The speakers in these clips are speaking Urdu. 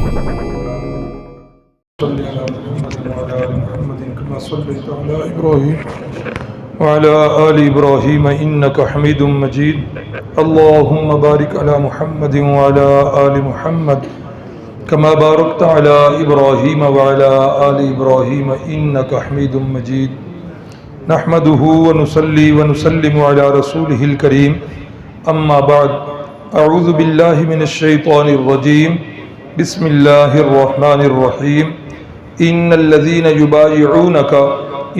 صلی علی محمد وعلی آل محمد کما صلیت علی ابراہیم وعلی آل ابراہیم انک حمید مجید اللہم بارک علی محمد وعلی آل محمد کما بارکت علی ابراہیم وعلی آل ابراہیم انک حمید مجید نحمده ونصلی ونسلم علی رسولہ الکریم اما بعد اعوذ باللہ من الشیطان الرجیم بسم اللہ الرحمن الرحیم ان الذین یبایعونک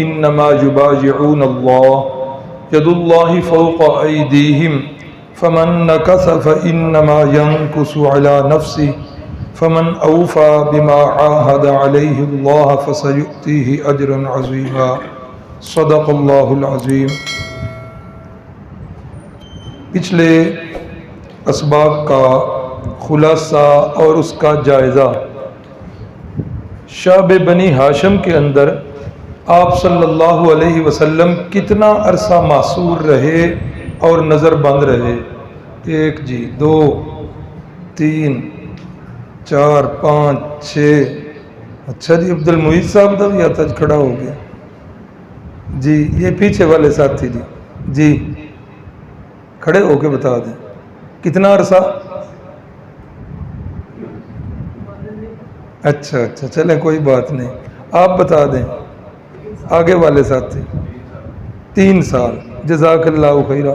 انما یبایعون اللہ ید اللہ فوق ایدیہم فمن نکث فانما ینکث علی نفسہ فمن اوفى بما عاهد عليه الله فسيؤتيه اجرا عظيما صدق اللہ العظیم۔ پچھلے اسباق کا خلاصہ اور اس کا جائزہ، شعب بنی ہاشم کے اندر آپ صلی اللہ علیہ وسلم کتنا عرصہ محصور رہے اور نظر بند رہے؟ 1 جی 2 3 4 5 6۔ اچھا جی، عبد المعید صاحب کا بھی آتج کھڑا ہو گیا جی۔ یہ پیچھے والے ساتھی جی کھڑے ہو کے بتا دیں کتنا عرصہ؟ اچھا چلیں کوئی بات نہیں، آپ بتا دیں آگے والے ساتھی۔ 3 سال، جزاک اللہ خیرہ۔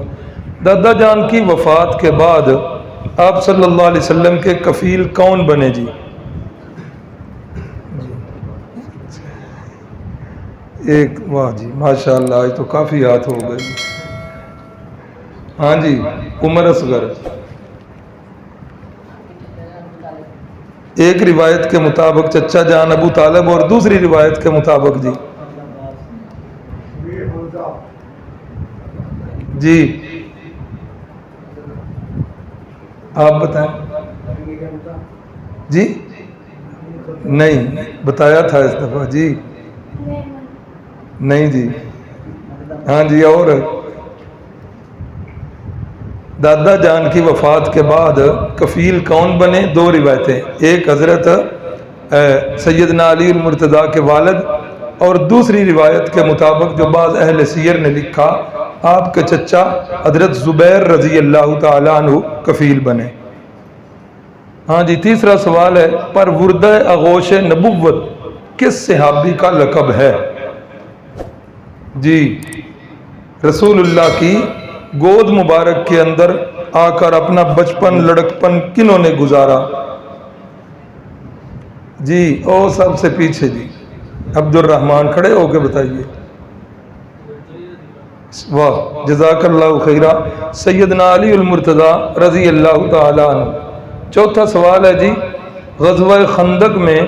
دادا جان کی وفات کے بعد آپ صلی اللہ علیہ وسلم کے کفیل کون بنے جی؟ ایک، واہ جی ماشاءاللہ، آج تو کافی ہاتھ ہو گئے۔ ہاں جی، عمر اصغر۔ ایک روایت کے مطابق چچا جان ابو طالب اور دوسری روایت کے مطابق جی آپ بتائیں جی۔ نہیں بتایا تھا اس دفعہ جی، نہیں جی۔ ہاں جی، اور دادا جان کی وفات کے بعد کفیل کون بنے؟ 2 روایتیں، ایک حضرت سیدنا علی المرتضیٰ کے والد، اور دوسری روایت کے مطابق جو بعض اہل سیر نے لکھا، آپ کے چچا حضرت زبیر رضی اللہ تعالی عنہ کفیل بنے۔ ہاں جی، تیسرا سوال ہے، پر ورد آغوش نبوت کس صحابی کا لقب ہے؟ جی، رسول اللہ کی گود مبارک کے اندر آ کر اپنا بچپن لڑکپن کنہوں نے گزارا؟ جی او سب سے پیچھے جی، عبد الرحمن، کھڑے ہو کے بتائیے۔ واہ، جزاک اللہ خیرہ، سیدنا علی المرتضیٰ رضی اللہ تعالی عنہ۔ چوتھا سوال ہے جی، غزوہ خندق میں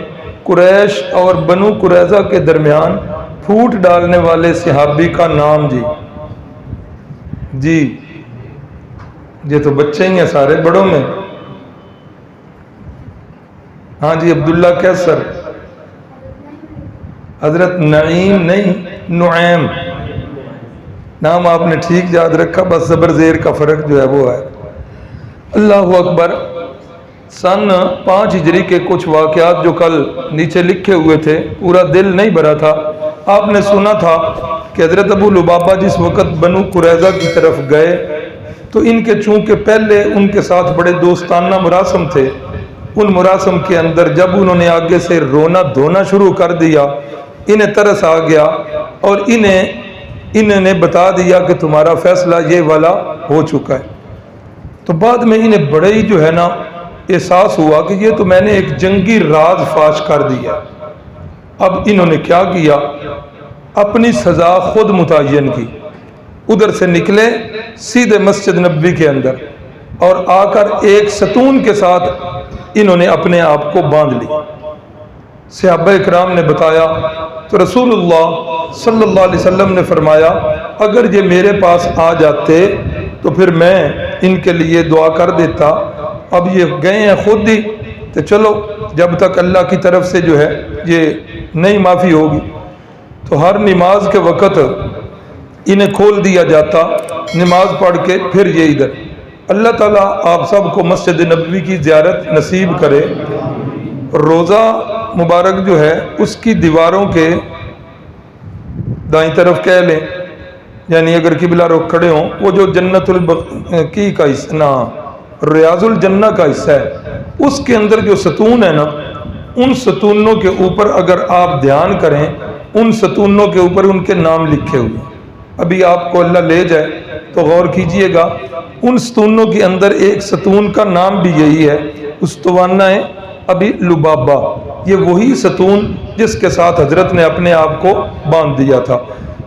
قریش اور بنو قریظہ کے درمیان پھوٹ ڈالنے والے صحابی کا نام جی؟ جی یہ تو بچے ہی ہیں سارے بڑوں میں۔ ہاں جی، عبداللہ کیسر۔ حضرت نعیم نہیں، نعیم نام آپ نے ٹھیک یاد رکھا، بس زبر زیر کا فرق جو ہے وہ ہے۔ اللہ اکبر۔ سن 5 ہجری کے کچھ واقعات جو کل نیچے لکھے ہوئے تھے، پورا دل نہیں بھرا تھا۔ آپ نے سنا تھا کہ حضرت ابو لبابہ جس وقت بنو قریظہ کی طرف گئے تو ان کے چونکہ پہلے ان کے ساتھ بڑے دوستانہ مراسم تھے، ان مراسم کے اندر جب انہوں نے آگے سے رونا دھونا شروع کر دیا، انہیں ترس آ گیا اور انہیں نے بتا دیا کہ تمہارا فیصلہ یہ والا ہو چکا ہے۔ تو بعد میں انہیں بڑے ہی جو ہے نا احساس ہوا کہ یہ تو میں نے ایک جنگی راز فاش کر دیا۔ اب انہوں نے کیا کیا؟ اپنی سزا خود متعین کی۔ ادھر سے نکلے سیدھے مسجد نبوی کے اندر اور آ کر ایک ستون کے ساتھ انہوں نے اپنے آپ کو باندھ لی۔ صحابہ اکرام نے بتایا تو رسول اللہ صلی اللہ علیہ وسلم نے فرمایا اگر یہ میرے پاس آ جاتے تو پھر میں ان کے لیے دعا کر دیتا، اب یہ گئے ہیں خود ہی، تو چلو جب تک اللہ کی طرف سے جو ہے یہ نہیں معافی ہوگی تو ہر نماز کے وقت انہیں کھول دیا جاتا، نماز پڑھ کے پھر یہ ادھر۔ اللہ تعالیٰ آپ سب کو مسجد نبوی کی زیارت نصیب کرے۔ روزہ مبارک جو ہے اس کی دیواروں کے دائیں طرف کہہ لیں، یعنی اگر قبلہ رخ کھڑے ہوں، وہ جو جنت البقیع کا حصہ نا ریاض الجنہ کا حصہ ہے، اس کے اندر جو ستون ہے نا، ان ستونوں کے اوپر اگر آپ دھیان کریں، ان ستونوں کے اوپر ان کے نام لکھے ہوئے، ابھی آپ کو اللہ لے جائے تو غور کیجئے گا، ان ستونوں کے اندر ایک ستون کا نام بھی یہی ہے، استوانہ ابی لبابہ، یہ وہی ستون جس کے ساتھ حضرت نے اپنے آپ کو باندھ دیا تھا۔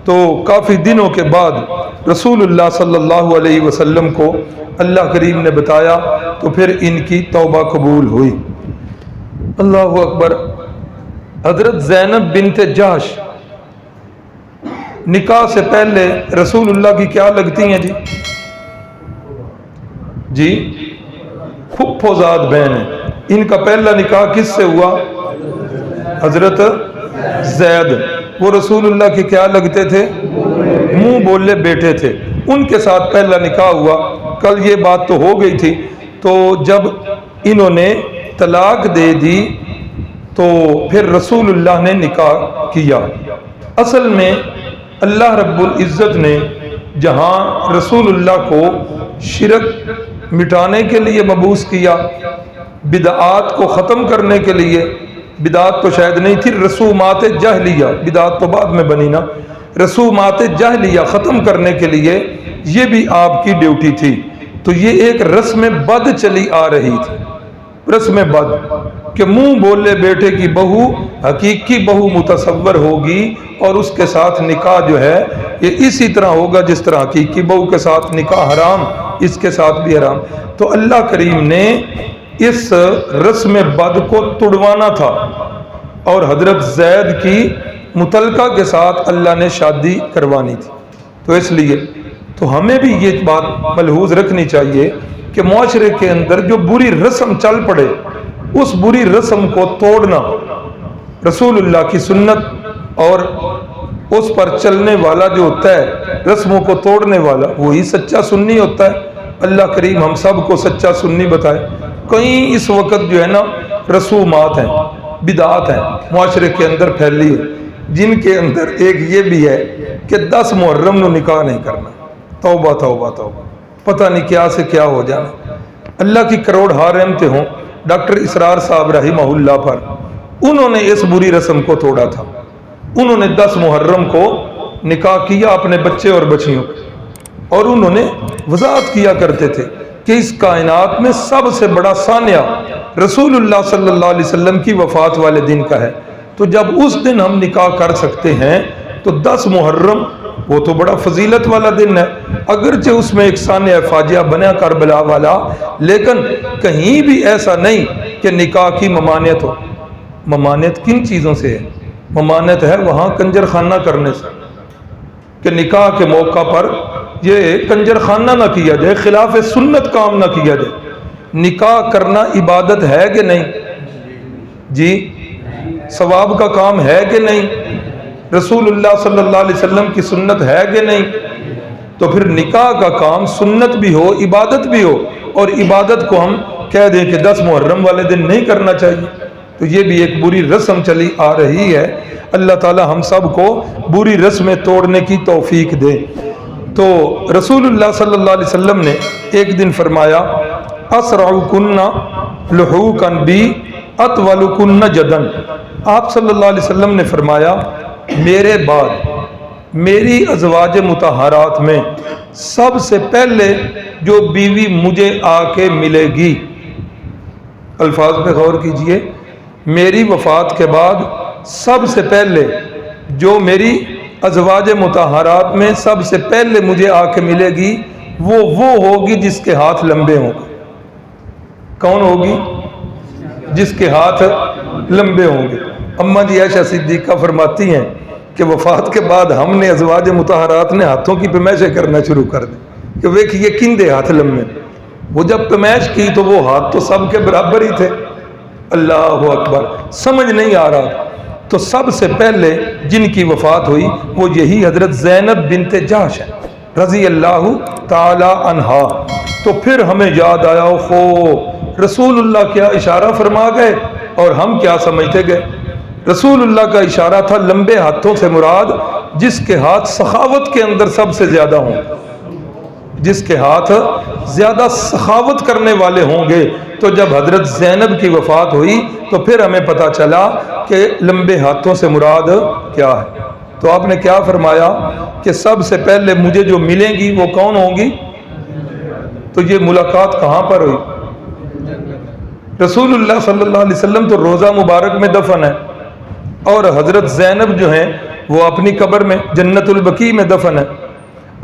تو کافی دنوں کے بعد رسول اللہ صلی اللہ علیہ وسلم کو اللہ کریم نے بتایا تو پھر ان کی توبہ قبول ہوئی۔ اللہ اکبر۔ حضرت زینب بنت جحش نکاح سے پہلے رسول اللہ کی کیا لگتی ہیں جی پھپھو زاد بہن ہیں۔ ان کا پہلا نکاح کس سے ہوا؟ حضرت زید، وہ رسول اللہ کے کیا لگتے تھے؟ منہ بولے بیٹے تھے، ان کے ساتھ پہلا نکاح ہوا۔ کل یہ بات تو ہو گئی تھی، تو جب انہوں نے طلاق دے دی تو پھر رسول اللہ نے نکاح کیا۔ اصل میں اللہ رب العزت نے جہاں رسول اللہ کو شرک مٹانے کے لیے مبعوث کیا، بدعات کو ختم کرنے کے لیے، بدعات تو شاید نہیں تھی، رسومات جاہلیہ، بدعات تو بعد میں بنی نا، رسومات جاہلیہ ختم کرنے کے لیے یہ بھی آپ کی ڈیوٹی تھی۔ تو یہ ایک رسم بد چلی آ رہی تھی، رسم بد، کہ منہ بولے بیٹے کی بہو حقیقی بہو متصور ہوگی اور اس کے ساتھ نکاح جو ہے یہ اسی طرح ہوگا جس طرح حقیقی بہو کے ساتھ نکاح حرام، اس کے ساتھ بھی حرام۔ تو اللہ کریم نے اس رسم بد کو توڑوانا تھا اور حضرت زید کی متعلقہ کے ساتھ اللہ نے شادی کروانی تھی۔ تو اس لیے تو ہمیں بھی یہ بات ملحوظ رکھنی چاہیے کہ معاشرے کے اندر جو بری رسم چل پڑے، اس بری رسم کو توڑنا، رسول اللہ کی سنت اور اس پر چلنے والا جو ہوتا ہے، رسموں کو توڑنے والا، وہی سچا سنی ہوتا ہے۔ اللہ کریم ہم سب کو سچا سنی بتائے۔ کئی اس وقت جو ہے نا رسومات ہیں، بدعات ہیں معاشرے کے اندر پھیلی ہے، جن کے اندر ایک یہ بھی ہے کہ 10 محرم نو نکاح نہیں کرنا۔ توبہ توبہ توبہ، پتہ نہیں کیا سے کیا ہو جانا۔ اللہ کی کروڑ ہا رحمتیں ہوں ڈاکٹر اسرار صاحب رحمہ اللہ پر، انہوں نے اس بری رسم کو توڑا تھا۔ انہوں نے 10 محرم کو نکاح کیا اپنے بچے اور بچیوں، اور انہوں نے وضاحت کیا کرتے تھے کہ اس کائنات میں سب سے بڑا سانحہ رسول اللہ صلی اللہ علیہ وسلم کی وفات والے دن کا ہے، تو جب اس دن ہم نکاح کر سکتے ہیں تو 10 محرم وہ تو بڑا فضیلت والا دن ہے، اگرچہ اس میں ایک سانحہ فاجعہ بنا کربلا والا، لیکن کہیں بھی ایسا نہیں کہ نکاح کی ممانعت ہو۔ ممانعت کن چیزوں سے ہے؟ ممانعت ہے وہاں کنجر خانہ کرنے سے، کہ نکاح کے موقع پر یہ کنجر خانہ نہ کیا جائے، خلاف سنت کام نہ کیا جائے۔ نکاح کرنا عبادت ہے کہ نہیں جی؟ ثواب کا کام ہے کہ نہیں؟ رسول اللہ صلی اللہ علیہ وسلم کی سنت ہے کہ نہیں؟ تو پھر نکاح کا کام سنت بھی ہو، عبادت بھی ہو، اور عبادت کو ہم کہہ دیں کہ 10 محرم والے دن نہیں کرنا چاہیے، تو یہ بھی ایک بری رسم چلی آ رہی ہے۔ اللہ تعالی ہم سب کو بری رسمیں توڑنے کی توفیق دے۔ تو رسول اللہ صلی اللہ علیہ وسلم نے ایک دن فرمایا، اسرعکن لحوقا بی اطولکن جدن۔ آپ صلی اللہ علیہ وسلم نے فرمایا، میرے بعد میری ازواج مطہرات میں سب سے پہلے جو بیوی مجھے آ کے ملے گی، الفاظ پہ غور کیجئے، میری وفات کے بعد سب سے پہلے جو میری ازواج مطہرات میں سب سے پہلے مجھے آ کے ملے گی وہ ہوگی جس کے ہاتھ لمبے ہوں گے۔ کون ہوگی؟ جس کے ہاتھ لمبے ہوں گے۔ اماں جی عائشہ صدیقہ فرماتی ہیں کہ وفات کے بعد ہم نے ازواج مطہرات نے ہاتھوں کی پیمائشیں کرنا شروع کر دی کہ ویکھیے کن دے ہاتھ لمبے۔ وہ جب پیمائش کی تو وہ ہاتھ تو سب کے برابر ہی تھے۔ اللہ اکبر، سمجھ نہیں آ رہا۔ تو سب سے پہلے جن کی وفات ہوئی وہ یہی حضرت زینب بنت جحش ہے۔ رضی اللہ تعالی عنہا۔ تو پھر ہمیں یاد آیا خو رسول اللہ کیا اشارہ فرما گئے اور ہم کیا سمجھتے گئے۔ رسول اللہ کا اشارہ تھا لمبے ہاتھوں سے مراد جس کے ہاتھ سخاوت کے اندر سب سے زیادہ ہوں، جس کے ہاتھ زیادہ سخاوت کرنے والے ہوں گے۔ تو جب حضرت زینب کی وفات ہوئی تو پھر ہمیں پتہ چلا کہ لمبے ہاتھوں سے مراد کیا ہے۔ تو آپ نے کیا فرمایا کہ سب سے پہلے مجھے جو ملیں گی وہ کون ہوں گی؟ تو یہ ملاقات کہاں پر ہوئی؟ رسول اللہ صلی اللہ علیہ وسلم تو روضہ مبارک میں دفن ہے، اور حضرت زینب جو ہیں وہ اپنی قبر میں جنت البقیع میں دفن ہے۔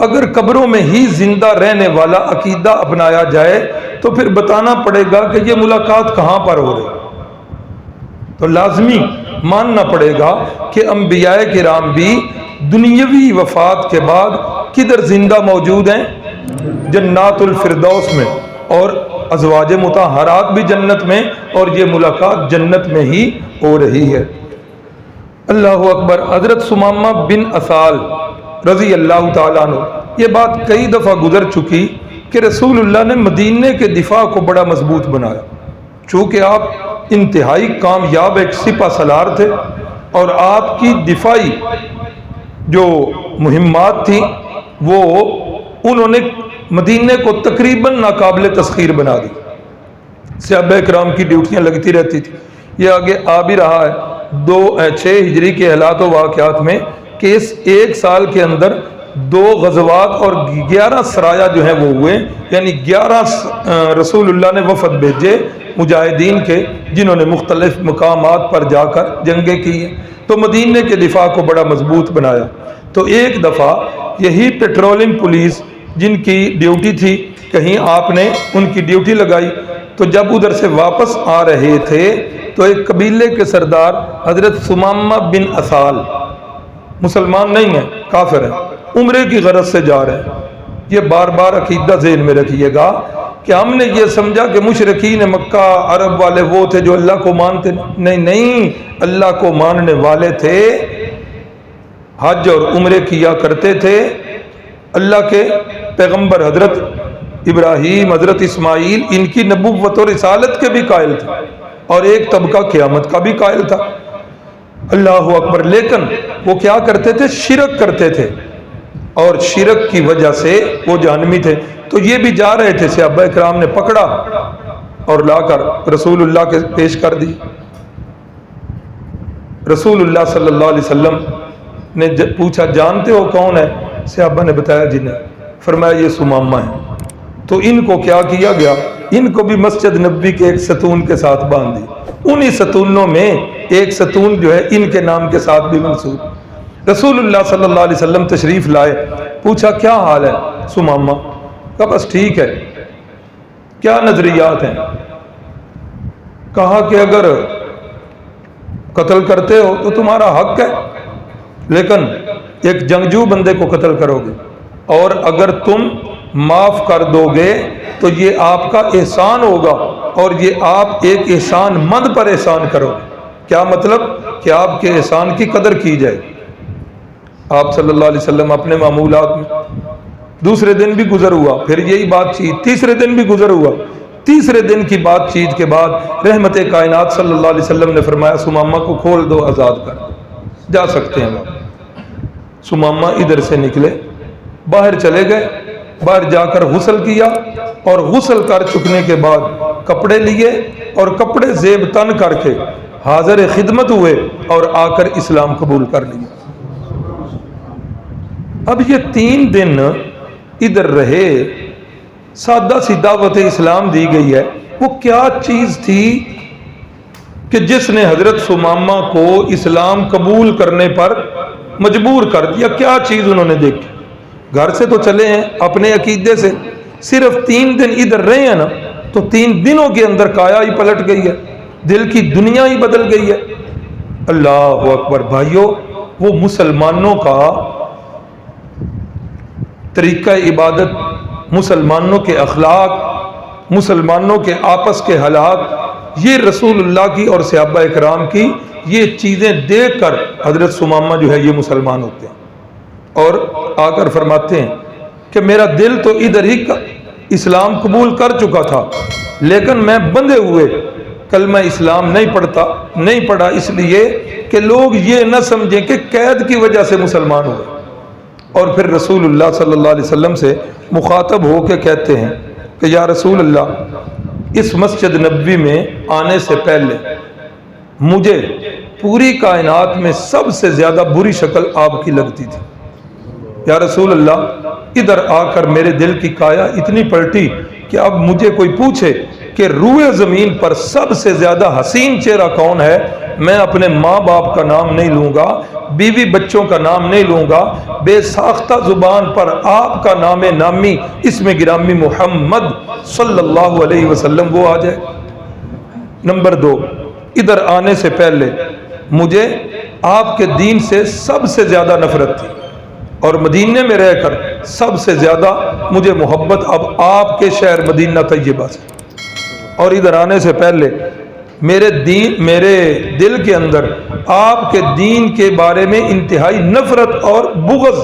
اگر قبروں میں ہی زندہ رہنے والا عقیدہ اپنایا جائے تو پھر بتانا پڑے گا کہ یہ ملاقات کہاں پر ہو رہی۔ تو لازمی ماننا پڑے گا کہ انبیاء کرام بھی دنیاوی وفات کے بعد کدھر زندہ موجود ہیں؟ جنات الفردوس میں، اور ازواج مطہرات بھی جنت میں، اور یہ ملاقات جنت میں ہی ہو رہی ہے۔ اللہ اکبر۔ حضرت ثمامہ بن اسال رضی اللہ تعالیٰ عنہ، یہ بات کئی دفعہ گزر چکی کہ رسول اللہ نے مدینے کے دفاع کو بڑا مضبوط بنایا، چونکہ آپ انتہائی کامیاب ایک سپہ سالار تھے، اور آپ کی دفاعی جو مہمات تھیں وہ انہوں نے مدینے کو تقریباً ناقابل تسخیر بنا دی۔ صحابہ کرام کی ڈیوٹیاں لگتی رہتی تھی۔ یہ آگے آ بھی رہا ہے 6 ہجری کے حالات و واقعات میں کہ اس ایک سال کے اندر 2 غزوات اور 11 سرایا جو ہیں وہ ہوئے، یعنی 11 رسول اللہ نے وفد بھیجے مجاہدین کے، جنہوں نے مختلف مقامات پر جا کر جنگیں کی ہیں۔ تو مدینے کے دفاع کو بڑا مضبوط بنایا۔ تو ایک دفعہ یہی پیٹرولنگ پولیس جن کی ڈیوٹی تھی، کہیں آپ نے ان کی ڈیوٹی لگائی، تو جب ادھر سے واپس آ رہے تھے تو ایک قبیلے کے سردار حضرت ثمامہ بن اسال، مسلمان نہیں ہیں، کافر ہیں، عمرے کی غرض سے جا رہے ہیں۔ یہ بار بار عقیدہ ذہن میں رکھیے گا کہ ہم نے یہ سمجھا کہ مشرکین مکہ عرب والے وہ تھے جو اللہ کو مانتے، نہیں، اللہ کو ماننے والے تھے، حج اور عمرے کیا کرتے تھے، اللہ کے پیغمبر حضرت ابراہیم، حضرت اسماعیل، ان کی نبوت اور رسالت کے بھی قائل تھے، اور ایک طبقہ قیامت کا بھی قائل تھا۔ اللہ اکبر۔ لیکن وہ کیا کرتے تھے؟ شرک کرتے تھے، اور شرک کی وجہ سے وہ جہنمی تھے۔ تو یہ بھی جا رہے تھے، صحابہ کرام نے پکڑا اور لا کر رسول اللہ کے پیش کر دی۔ رسول اللہ صلی اللہ علیہ وسلم نے پوچھا جانتے ہو کون ہے؟ صحابہ نے بتایا جنہیں، فرمایا یہ ثمامہ ہے۔ تو ان کو کیا کیا گیا؟ ان کو بھی مسجد نبوی کے ایک ستون کے ساتھ باندھ دی۔ انہی ستونوں میں ایک ستون جو ہے ان کے نام کے ساتھ بھی منسوب۔ رسول اللہ صلی اللہ علیہ وسلم تشریف لائے، پوچھا کیا حال ہے ثمامہ؟ کہا بس ٹھیک ہے۔ کیا نظریات ہیں؟ کہا کہ اگر قتل کرتے ہو تو تمہارا حق ہے، لیکن ایک جنگجو بندے کو قتل کرو گے، اور اگر تم معاف کر دو گے تو یہ آپ کا احسان ہوگا، اور یہ آپ ایک احسان مند پر احسان کرو گے۔ کیا مطلب؟ کہ آپ کے احسان کی قدر کی جائے۔ آپ صلی اللہ علیہ وسلم اپنے معمولات میں، دوسرے دن بھی گزر ہوا، پھر یہی بات چیت، تیسرے دن بھی گزر ہوا۔ تیسرے دن کی بات چیت کے بعد رحمت کائنات صلی اللہ علیہ وسلم نے فرمایا ثمامہ کو کھول دو، آزاد کر دو، جا سکتے ہیں آپ۔ ثمامہ ادھر سے نکلے، باہر چلے گئے، باہر جا کر غسل کیا، اور غسل کر چکنے کے بعد کپڑے لیے اور کپڑے زیب تن کر کے حاضر خدمت ہوئے اور آ کر اسلام قبول کر لیا۔ اب یہ 3 دن ادھر رہے، سادہ سی دعوت اسلام دی گئی ہے، وہ کیا چیز تھی کہ جس نے حضرت ثمامہ کو اسلام قبول کرنے پر مجبور کر دیا؟ کیا چیز انہوں نے دیکھی؟ گھر سے تو چلے ہیں اپنے عقیدے سے، صرف 3 دن ادھر رہے ہیں نا، تو 3 دنوں کے اندر کایا ہی پلٹ گئی ہے، دل کی دنیا ہی بدل گئی ہے۔ اللہ اکبر۔ بھائیو، وہ مسلمانوں کا طریقہ عبادت، مسلمانوں کے اخلاق، مسلمانوں کے آپس کے حالات، یہ رسول اللہ کی اور صحابہ کرام کی یہ چیزیں دیکھ کر حضرت ثمامہ جو ہے یہ مسلمان ہوتے ہیں، اور آ کر فرماتے ہیں کہ میرا دل تو ادھر ہی اسلام قبول کر چکا تھا، لیکن میں بندھے ہوئے کلمہ اسلام نہیں پڑھا، اس لیے کہ لوگ یہ نہ سمجھیں کہ قید کی وجہ سے مسلمان ہوئے۔ اور پھر رسول اللہ صلی اللہ علیہ وسلم سے مخاطب ہو کے کہتے ہیں کہ یا رسول اللہ، اس مسجد نبوی میں آنے سے پہلے مجھے پوری کائنات میں سب سے زیادہ بری شکل آپ کی لگتی تھی۔ یا رسول اللہ، ادھر آ کر میرے دل کی کایا اتنی پلٹی کہ اب مجھے کوئی پوچھے کہ روئے زمین پر سب سے زیادہ حسین چہرہ کون ہے، میں اپنے ماں باپ کا نام نہیں لوں گا، بیوی بچوں کا نام نہیں لوں گا، بے ساختہ زبان پر آپ کا نام نامی اسم گرامی محمد صلی اللہ علیہ وسلم وہ آ جائے۔ نمبر 2، ادھر آنے سے پہلے مجھے آپ کے دین سے سب سے زیادہ نفرت تھی، اور مدینے میں رہ کر سب سے زیادہ مجھے محبت اب آپ کے شہر مدینہ طیبہ سے۔ اور ادھر آنے سے پہلے میرے دل کے اندر آپ کے دین کے بارے میں انتہائی نفرت اور بغض،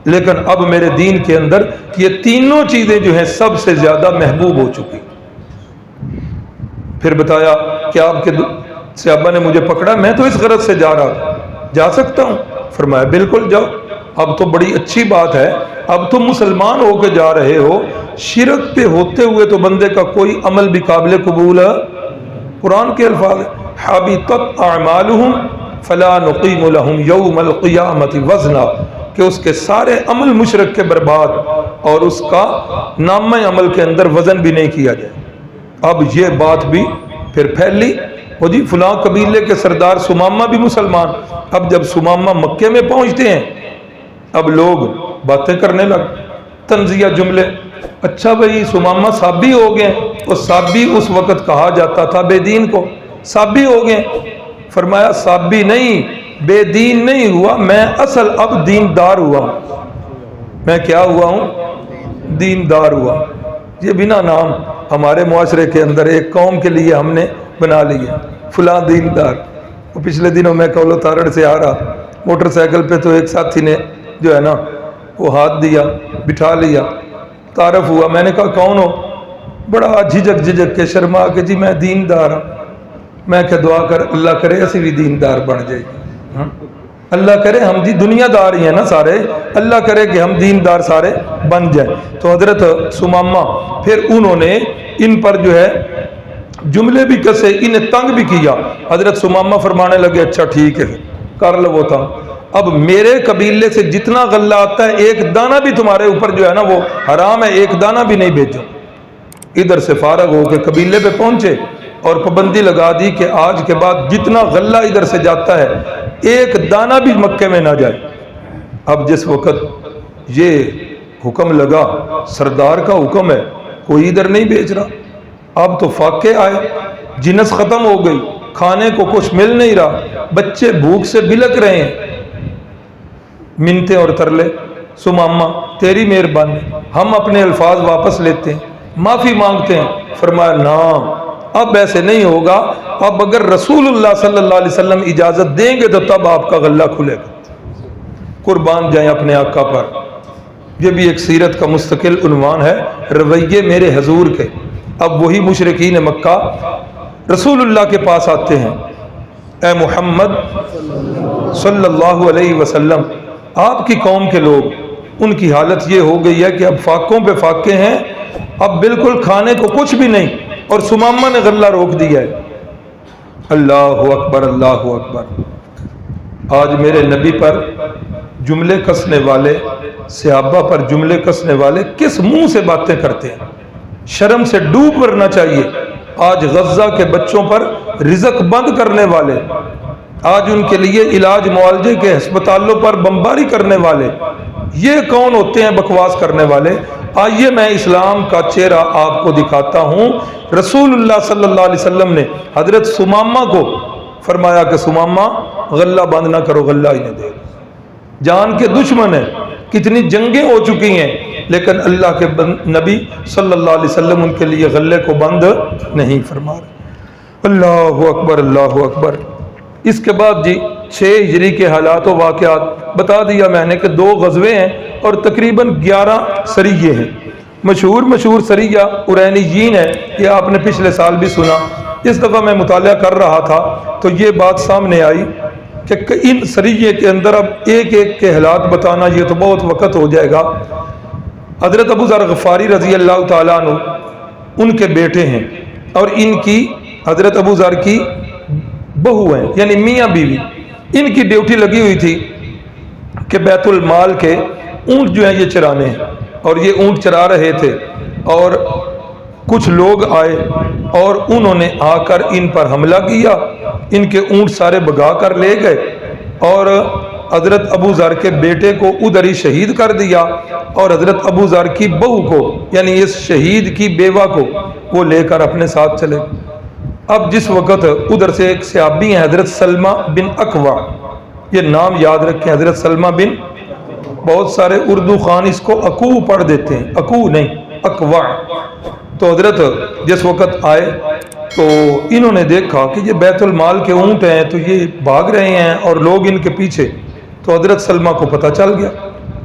لیکن اب میرے دین کے اندر یہ تینوں چیزیں جو ہیں سب سے زیادہ محبوب ہو چکی۔ پھر بتایا کہ آپ کے صحابہ نے مجھے پکڑا، میں تو اس غرض سے جا رہا تھا، جا سکتا ہوں؟ فرمایا بالکل جاؤ، اب تو بڑی اچھی بات ہے، اب تم مسلمان ہو کے جا رہے ہو، شرک پہ ہوتے ہوئے تو بندے کا کوئی عمل بھی قابل قبول ہے۔ قرآن کے الفاظ حبطت اعمالہم فلا نقیم لہم یوم القیامت وزنا، کہ اس کے سارے عمل مشرک کے برباد اور اس کا نامہ عمل کے اندر وزن بھی نہیں کیا جائے۔ اب یہ بات بھی پھر پھیلی، وہ جی فلاں قبیلے کے سردار سمامہ بھی مسلمان۔ اب جب سمامہ مکے میں پہنچتے ہیں، اب لوگ باتیں کرنے لگ، تنزیہ جملے، اچھا بھئی سمامہ صابی ہو گئے، اور صابی اس وقت کہا جاتا تھا بے دین کو، صابی ہو گئے۔ فرمایا صابی نہیں، بے دین نہیں ہوا، میں اصل اب دیندار ہوا ہوں۔ میں کیا ہوا ہوں؟ دیندار ہوا۔ یہ بنا نام ہمارے معاشرے کے اندر ایک قوم کے لیے ہم نے بنا لیا، فلاں دیندار۔ وہ پچھلے دنوں میں کولو تارڑ سے آ رہا، موٹر سائیکل پہ تو ایک ساتھی نے جو ہے نا وہ ہاتھ دیا، بٹھا لیا، تعارف ہوا، میں نے کہا کون ہو؟ بڑا جھجک کے شرما کے جی میں دیندار ہوں۔ میں کہ دعا کر اللہ کرے ایسی بھی دیندار بن جائے، اللہ کرے ہم جی دنیا دار ہی ہیں نا سارے، اللہ کرے کہ ہم دیندار سارے بن جائیں۔ تو حضرت سمامہ پھر انہوں نے ان پر جو ہے جملے بھی کسے، انہیں تنگ بھی کیا۔ حضرت سمامہ فرمانے لگے اچھا ٹھیک ہے کر لو وہ تھا، اب میرے قبیلے سے جتنا غلہ آتا ہے ایک دانہ بھی تمہارے اوپر جو ہے نا وہ حرام ہے، ایک دانہ بھی نہیں بھیجو۔ ادھر سے فارغ ہو کے قبیلے پہ پہنچے اور پابندی لگا دی کہ آج کے بعد جتنا غلہ ادھر سے جاتا ہے ایک دانہ بھی مکے میں نہ جائے۔ اب جس وقت یہ حکم لگا، سردار کا حکم ہے، کوئی ادھر نہیں بیچ رہا۔ اب تو فاقے آئے، جنس ختم ہو گئی، کھانے کو کچھ مل نہیں رہا، بچے بھوک سے بلک رہے ہیں۔ منتیں اور ترلے، سمامہ تیری مہربانی، ہم اپنے الفاظ واپس لیتے ہیں، معافی مانگتے ہیں۔ فرمایا نام اب ایسے نہیں ہوگا، اب اگر رسول اللہ صلی اللہ علیہ وسلم اجازت دیں گے تو تب آپ کا غلہ کھلے گا۔ قربان جائیں اپنے آقا پر۔ یہ بھی ایک سیرت کا مستقل عنوان ہے، رویے میرے حضور کے۔ اب وہی مشرکین مکہ رسول اللہ کے پاس آتے ہیں، اے محمد صلی اللہ علیہ وسلم، آپ کی قوم کے لوگ، ان کی حالت یہ ہو گئی ہے کہ اب فاقوں پہ فاقے ہیں، اب بالکل کھانے کو کچھ بھی نہیں، اور سمامہ نے غلہ روک دیا ہے۔ اللہ اکبر، اللہ اکبر۔ آج میرے نبی پر جملے کسنے والے، صحابہ پر جملے کسنے والے کس منہ سے باتیں کرتے ہیں؟ شرم سے ڈوب مرنا چاہیے۔ آج غزہ کے بچوں پر رزق بند کرنے والے، آج ان کے لیے علاج معالجے کے ہسپتالوں پر بمباری کرنے والے، یہ کون ہوتے ہیں بکواس کرنے والے؟ آئیے میں اسلام کا چہرہ آپ کو دکھاتا ہوں۔ رسول اللہ صلی اللہ علیہ وسلم نے حضرت سمامہ کو فرمایا کہ سمامہ غلہ بند نہ کرو، غلہ ہی نہ دے۔ جان کے دشمن ہیں، کتنی جنگیں ہو چکی ہیں، لیکن اللہ کے نبی صلی اللہ علیہ وسلم ان کے لیے غلے کو بند نہیں فرما رہے۔ اللہ اکبر، اللہ اکبر۔ اس کے بعد جی 6 ہجری کے حالات و واقعات بتا دیا میں نے کہ 2 غزوے ہیں اور تقریباً 11 سریے ہیں۔ مشہور سریہ ارینیین ہے، یہ آپ نے پچھلے سال بھی سنا۔ اس دفعہ میں مطالعہ کر رہا تھا تو یہ بات سامنے آئی کہ ان سریے کے اندر اب ایک ایک کے حالات بتانا یہ تو بہت وقت ہو جائے گا۔ حضرت ابو ذر غفاری رضی اللہ تعالیٰ عنہ ان کے بیٹے ہیں، اور ان کی حضرت ابو ذر کی بہو ہیں، یعنی میاں بیوی۔ ان کی ڈیوٹی لگی ہوئی تھی کہ بیت المال کے اونٹ جو ہیں یہ چرانے ہیں، اور یہ اونٹ چرا رہے تھے، اور کچھ لوگ آئے اور انہوں نے آ کر ان پر حملہ کیا، ان کے اونٹ سارے بھگا کر لے گئے، اور حضرت ابو ذر کے بیٹے کو ادھر ہی شہید کر دیا، اور حضرت ابو ذر کی بہو کو، یعنی اس شہید کی بیوہ کو وہ لے کر اپنے ساتھ چلے۔ اب جس وقت ادھر سے ایک صحابی ہیں حضرت سلمہ بن اکوع، یہ نام یاد رکھیں، حضرت سلمہ بن، بہت سارے اردو خان اس کو اکو پڑھ دیتے ہیں، اکو نہیں، اکوع۔ تو حضرت جس وقت آئے تو انہوں نے دیکھا کہ یہ بیت المال کے اونٹ ہیں تو یہ بھاگ رہے ہیں اور لوگ ان کے پیچھے، تو حضرت سلمہ کو پتہ چل گیا۔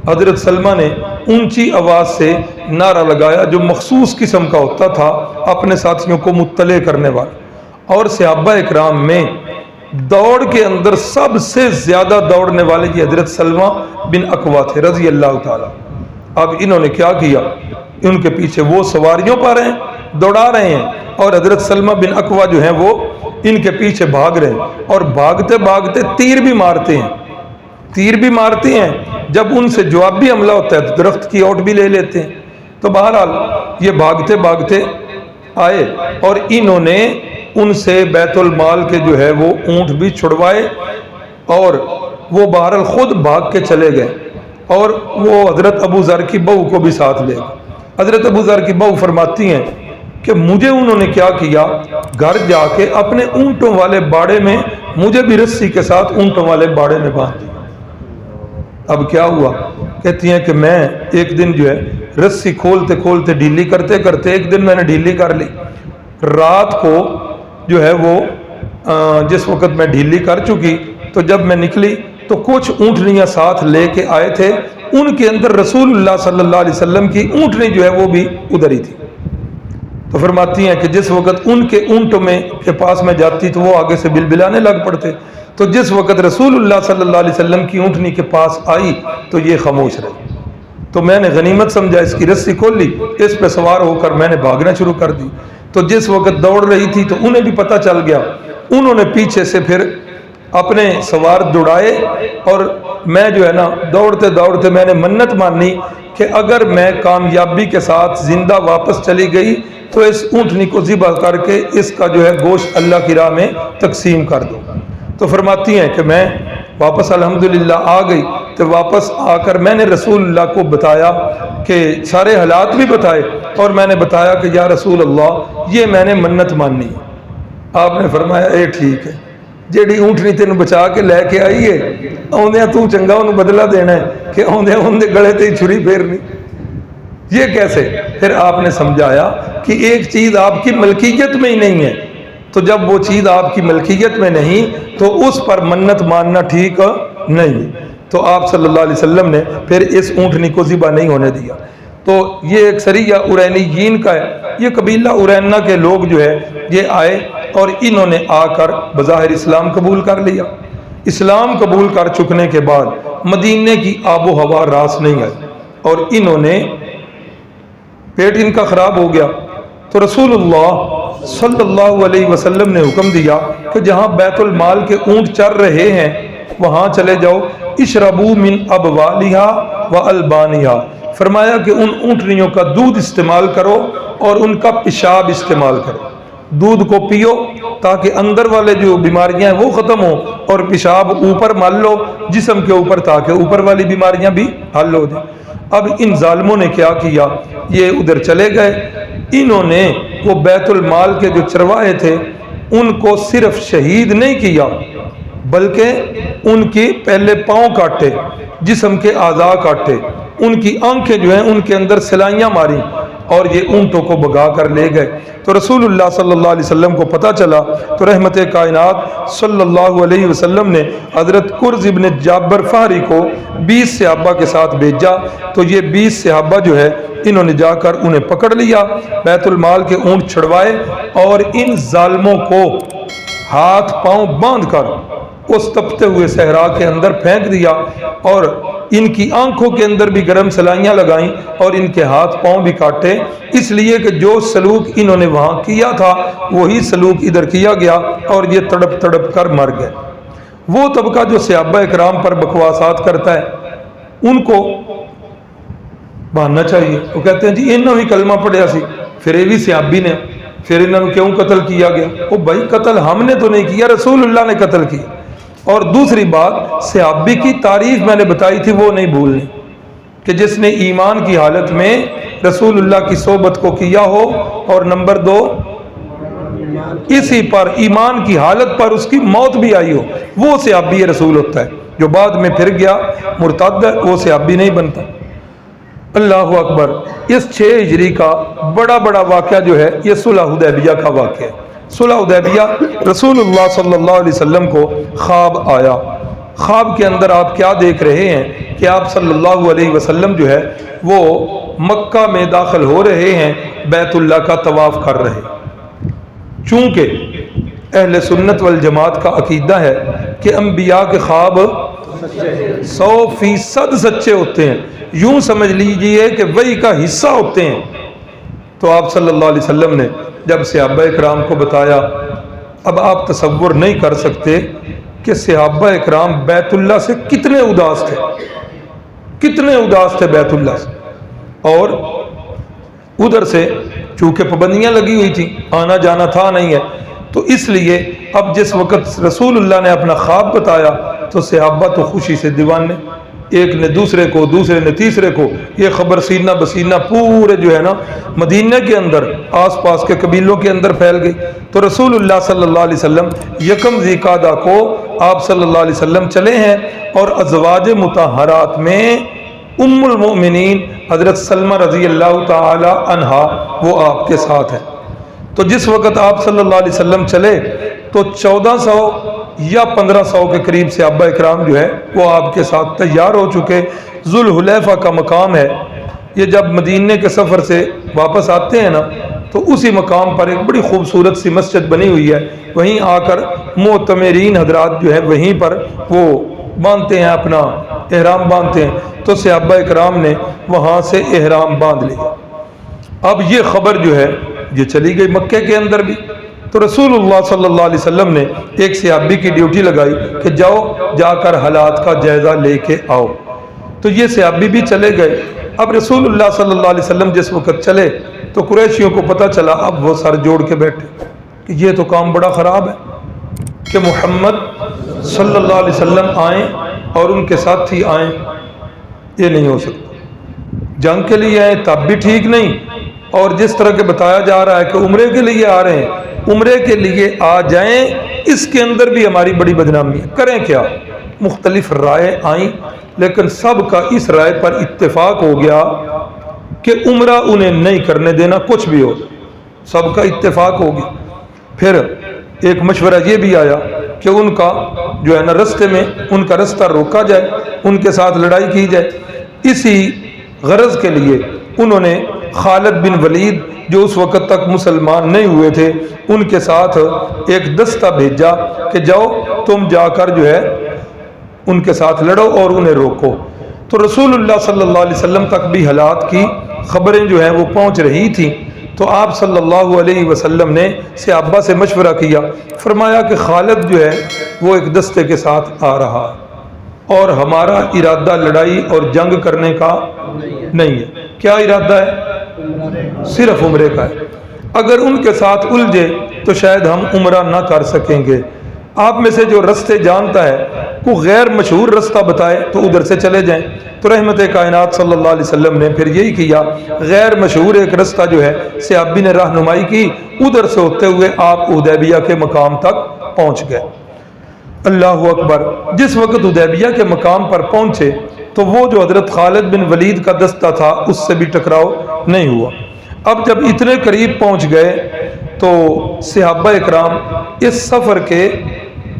حضرت سلمہ نے اونچی آواز سے نعرہ لگایا جو مخصوص قسم کا ہوتا تھا اپنے ساتھیوں کو مطلع کرنے والا، اور صحابہ اکرام میں دوڑ کے اندر سب سے زیادہ دوڑنے والے یہ حضرت سلمہ بن اکوع تھے رضی اللہ تعالیٰ۔ اب انہوں نے کیا کیا، ان کے پیچھے وہ سواریوں پر ہیں، دوڑا رہے ہیں، اور حضرت سلمہ بن اکوع جو ہیں وہ ان کے پیچھے بھاگ رہے ہیں، اور بھاگتے بھاگتے تیر بھی مارتے ہیں، جب ان سے جوابی حملہ ہوتا ہے تو درخت کی اوٹ بھی لے لیتے ہیں۔ تو بہرحال یہ بھاگتے بھاگتے آئے اور انہوں نے ان سے بیت المال کے جو ہے وہ اونٹ بھی چھڑوائے، اور وہ بہرحال خود بھاگ کے چلے گئے، اور وہ حضرت ابو ذر کی بہو کو بھی ساتھ لے گئے۔ حضرت ابو ذر کی بہو فرماتی ہیں کہ مجھے انہوں نے کیا کیا، گھر جا کے اپنے اونٹوں والے باڑے میں مجھے بھی رسی کے ساتھ اونٹوں والے باڑے میں باندھ دیا۔ اب کیا ہوا، کہتی ہیں کہ میں ایک دن جو ہے رسی کھولتے کھولتے ڈھیلی کرتے کرتے ایک دن میں نے ڈھیلی کر لی، رات کو جو ہے وہ جس وقت میں ڈھیلی کر چکی تو جب میں نکلی تو کچھ اونٹنیاں ساتھ لے کے آئے تھے، ان کے اندر رسول اللہ صلی اللہ علیہ وسلم کی اونٹنی جو ہے وہ بھی ادھر ہی تھی۔ تو فرماتی ہیں کہ جس وقت ان کے اونٹوں میں کے پاس میں جاتی تو وہ آگے سے بلبلانے لگ پڑتے، تو جس وقت رسول اللہ صلی اللہ علیہ وسلم کی اونٹنی کے پاس آئی تو یہ خاموش رہی، تو میں نے غنیمت سمجھا، اس کی رسی کھول لی، اس پہ سوار ہو کر میں نے بھاگنا شروع کر دی۔ تو جس وقت دوڑ رہی تھی تو انہیں بھی پتہ چل گیا، انہوں نے پیچھے سے پھر اپنے سوار دوڑائے، اور میں جو ہے نا دوڑتے دوڑتے میں نے منت مانی کہ اگر میں کامیابی کے ساتھ زندہ واپس چلی گئی تو اس اونٹنی کو ذبح کر کے اس کا جو ہے گوشت اللہ کی راہ میں تقسیم کر دوں۔ تو فرماتی ہیں کہ میں واپس الحمدللہ آ گئی، تو واپس آ کر میں نے رسول اللہ کو بتایا کہ سارے حالات بھی بتائے، اور میں نے بتایا کہ یا رسول اللہ یہ میں نے منت مانی۔ آپ نے فرمایا اے ٹھیک ہے، جیڑی اونٹنی تینوں بچا کے لے کے آئی ہے آندیاں تو چنگا انہوں بدلہ دینا ہے کہ آندیاں اندے گلے تے چھری پھیرنی، یہ کیسے؟ پھر آپ نے سمجھایا کہ ایک چیز آپ کی ملکیت میں ہی نہیں ہے، تو جب وہ چیز آپ کی ملکیت میں نہیں تو اس پر منت ماننا ٹھیک نہیں، تو آپ صلی اللہ علیہ وسلم نے پھر اس اونٹنی کو ذبح نہیں ہونے دیا۔ تو یہ ایک سریہ ارینیین کا ہے، یہ قبیلہ ارینہ کے لوگ جو ہے یہ آئے اور انہوں نے آ کر بظاہر اسلام قبول کر لیا۔ اسلام قبول کر چکنے کے بعد مدینے کی آب و ہوا راس نہیں آئی، اور انہوں نے پیٹ ان کا خراب ہو گیا، تو رسول اللہ صلی اللہ علیہ وسلم نے حکم دیا کہ جہاں بیت المال کے اونٹ چر رہے ہیں وہاں چلے جاؤ، اشربو من ابوالہا و البانہا، فرمایا کہ ان اونٹنیوں کا دودھ استعمال کرو اور ان کا پیشاب استعمال کرو، دودھ کو پیو تاکہ اندر والے جو بیماریاں ہیں وہ ختم ہوں، اور پیشاب اوپر مال لو جسم کے اوپر تاکہ اوپر والی بیماریاں بھی حل ہو جائیں۔ اب ان ظالموں نے کیا کیا، یہ ادھر چلے گئے، انہوں نے وہ بیت المال کے جو چرواہے تھے ان کو صرف شہید نہیں کیا بلکہ ان کی پہلے پاؤں کاٹے، جسم کے اعضاء کاٹے، ان کی آنکھیں جو ہیں ان کے اندر سلائیاں ماری، اور یہ اونٹوں کو بگا کر لے گئے۔ تو رسول اللہ صلی اللہ علیہ وسلم کو پتہ چلا تو رحمت کائنات صلی اللہ علیہ وسلم نے حضرت قرز ابن جابر فہری کو 20 صحابہ کے ساتھ بھیجا۔ تو یہ 20 صحابہ جو ہے انہوں نے جا کر انہیں پکڑ لیا، بیت المال کے اونٹ چھڑوائے اور ان ظالموں کو ہاتھ پاؤں باندھ کر اس تپتے ہوئے صحرا کے اندر پھینک دیا، اور ان کی آنکھوں کے اندر بھی گرم سلائیاں لگائیں اور ان کے ہاتھ پاؤں بھی کاٹے، اس لیے کہ جو سلوک انہوں نے وہاں کیا تھا وہی سلوک ادھر کیا گیا اور یہ تڑپ تڑپ کر مر گئے۔ وہ طبقہ جو صحابہ اکرام پر بکواسات کرتا ہے ان کو ماننا چاہیے۔ وہ کہتے ہیں جی انہوں ہی کلمہ پڑھیا سی، پھر یہ بھی صحابی نے، پھر انہوں نے کیوں قتل کیا گیا؟ وہ بھائی قتل ہم نے تو نہیں کیا، رسول اللہ نے قتل کیا۔ اور دوسری بات، صحابی کی تعریف میں نے بتائی تھی وہ نہیں بھولنی، کہ جس نے ایمان کی حالت میں رسول اللہ کی صحبت کو کیا ہو، اور نمبر 2 اسی پر ایمان کی حالت پر اس کی موت بھی آئی ہو، وہ صحابی رسول ہوتا ہے۔ جو بعد میں پھر گیا مرتد ہے وہ صحابی نہیں بنتا۔ اللہ اکبر۔ اس 6 ہجری کا بڑا واقعہ جو ہے یہ صلح حدیبیہ کا واقعہ ہے۔ صلح حدیبیہ رسول اللہ صلی اللہ علیہ وسلم کو خواب آیا۔ خواب کے اندر آپ کیا دیکھ رہے ہیں کہ آپ صلی اللہ علیہ وسلم جو ہے وہ مکہ میں داخل ہو رہے ہیں، بیت اللہ کا طواف کر رہے۔ چونکہ اہل سنت والجماعت کا عقیدہ ہے کہ انبیاء کے خواب 100% سچے ہوتے ہیں، یوں سمجھ لیجئے کہ وحی کا حصہ ہوتے ہیں۔ تو آپ صلی اللہ علیہ وسلم نے جب صحابہ اکرام کو بتایا، اب آپ تصور نہیں کر سکتے کہ صحابہ اکرام بیت اللہ سے کتنے اداس تھے، کتنے اداس تھے بیت اللہ سے۔ اور ادھر سے چونکہ پابندیاں لگی ہوئی تھیں، آنا جانا تھا نہیں ہے، تو اس لیے اب جس وقت رسول اللہ نے اپنا خواب بتایا تو صحابہ تو خوشی سے دیوانے، ایک نے دوسرے کو، دوسرے نے تیسرے کو، یہ خبر سینہ بسینہ پورے جو ہے نا مدینہ کے اندر آس پاس کے قبیلوں کے اندر پھیل گئی۔ تو رسول اللہ صلی اللہ علیہ وسلم یکم ذی قعدہ کو آپ صلی اللہ علیہ وسلم چلے ہیں، اور ازواج مطہرات میں ام المؤمنین حضرت سلمہ رضی اللہ تعالی عنہا وہ آپ کے ساتھ ہیں۔ تو جس وقت آپ صلی اللہ علیہ وسلم چلے تو 1400 یا 1500 کے قریب صحابہ اکرام جو ہے وہ آپ کے ساتھ تیار ہو چکے۔ ذوالحلیفہ کا مقام ہے، یہ جب مدینہ کے سفر سے واپس آتے ہیں نا تو اسی مقام پر ایک بڑی خوبصورت سی مسجد بنی ہوئی ہے، وہیں آ کر معتمرین حضرات جو ہے وہیں پر وہ باندھتے ہیں، اپنا احرام باندھتے ہیں۔ تو صحابہ اکرام نے وہاں سے احرام باندھ لیا۔ اب یہ خبر جو ہے یہ چلی گئی مکے کے اندر بھی، تو رسول اللہ صلی اللہ علیہ وسلم نے ایک صحابی کی ڈیوٹی لگائی کہ جاؤ جا کر حالات کا جائزہ لے کے آؤ۔ تو یہ صحابی بھی چلے گئے۔ اب رسول اللہ صلی اللہ علیہ وسلم جس وقت چلے تو قریشیوں کو پتہ چلا، اب وہ سر جوڑ کے بیٹھے کہ یہ تو کام بڑا خراب ہے کہ محمد صلی اللہ علیہ وسلم آئیں اور ان کے ساتھی آئیں، یہ نہیں ہو سکتا۔ جنگ کے لیے آئیں تب بھی ٹھیک نہیں، اور جس طرح کے بتایا جا رہا ہے کہ عمرے کے لیے آ رہے ہیں، عمرے کے لیے آ جائیں، اس کے اندر بھی ہماری بڑی بدنامی ہے، کریں کیا؟ مختلف رائے آئیں، لیکن سب کا اس رائے پر اتفاق ہو گیا کہ عمرہ انہیں نہیں کرنے دینا، کچھ بھی ہو، سب کا اتفاق ہو گیا۔ پھر ایک مشورہ یہ بھی آیا کہ ان کا جو ہے نا رستے میں ان کا رستہ روکا جائے، ان کے ساتھ لڑائی کی جائے۔ اسی غرض کے لیے انہوں نے خالد بن ولید جو اس وقت تک مسلمان نہیں ہوئے تھے ان کے ساتھ ایک دستہ بھیجا کہ جاؤ تم جا کر جو ہے ان کے ساتھ لڑو اور انہیں روکو۔ تو رسول اللہ صلی اللہ علیہ وسلم تک بھی حالات کی خبریں جو ہیں وہ پہنچ رہی تھیں۔ تو آپ صلی اللہ علیہ وسلم نے صحابہ سے مشورہ کیا، فرمایا کہ خالد جو ہے وہ ایک دستے کے ساتھ آ رہا ہے اور ہمارا ارادہ لڑائی اور جنگ کرنے کا نہیں ہے۔ کیا ارادہ ہے؟ صرف عمرے کا ہے۔ اگر ان کے ساتھ الجھے تو شاید ہم عمرہ نہ کر سکیں گے۔ آپ میں سے جو رستے جانتا ہے کوئی غیر مشہور رستہ بتائے تو ادھر سے چلے جائیں۔ تو رحمت کائنات صلی اللہ علیہ وسلم نے پھر یہی کیا، غیر مشہور ایک رستہ جو ہے صحابی نے رہنمائی کی، ادھر سے ہوتے ہوئے آپ حدیبیہ کے مقام تک پہنچ گئے۔ اللہ اکبر۔ جس وقت حدیبیہ کے مقام پر پہنچے تو وہ جو حضرت خالد بن ولید کا دستہ تھا اس سے بھی ٹکراؤ نہیں ہوا۔ اب جب اتنے قریب پہنچ گئے تو صحابہ اکرام اس سفر کے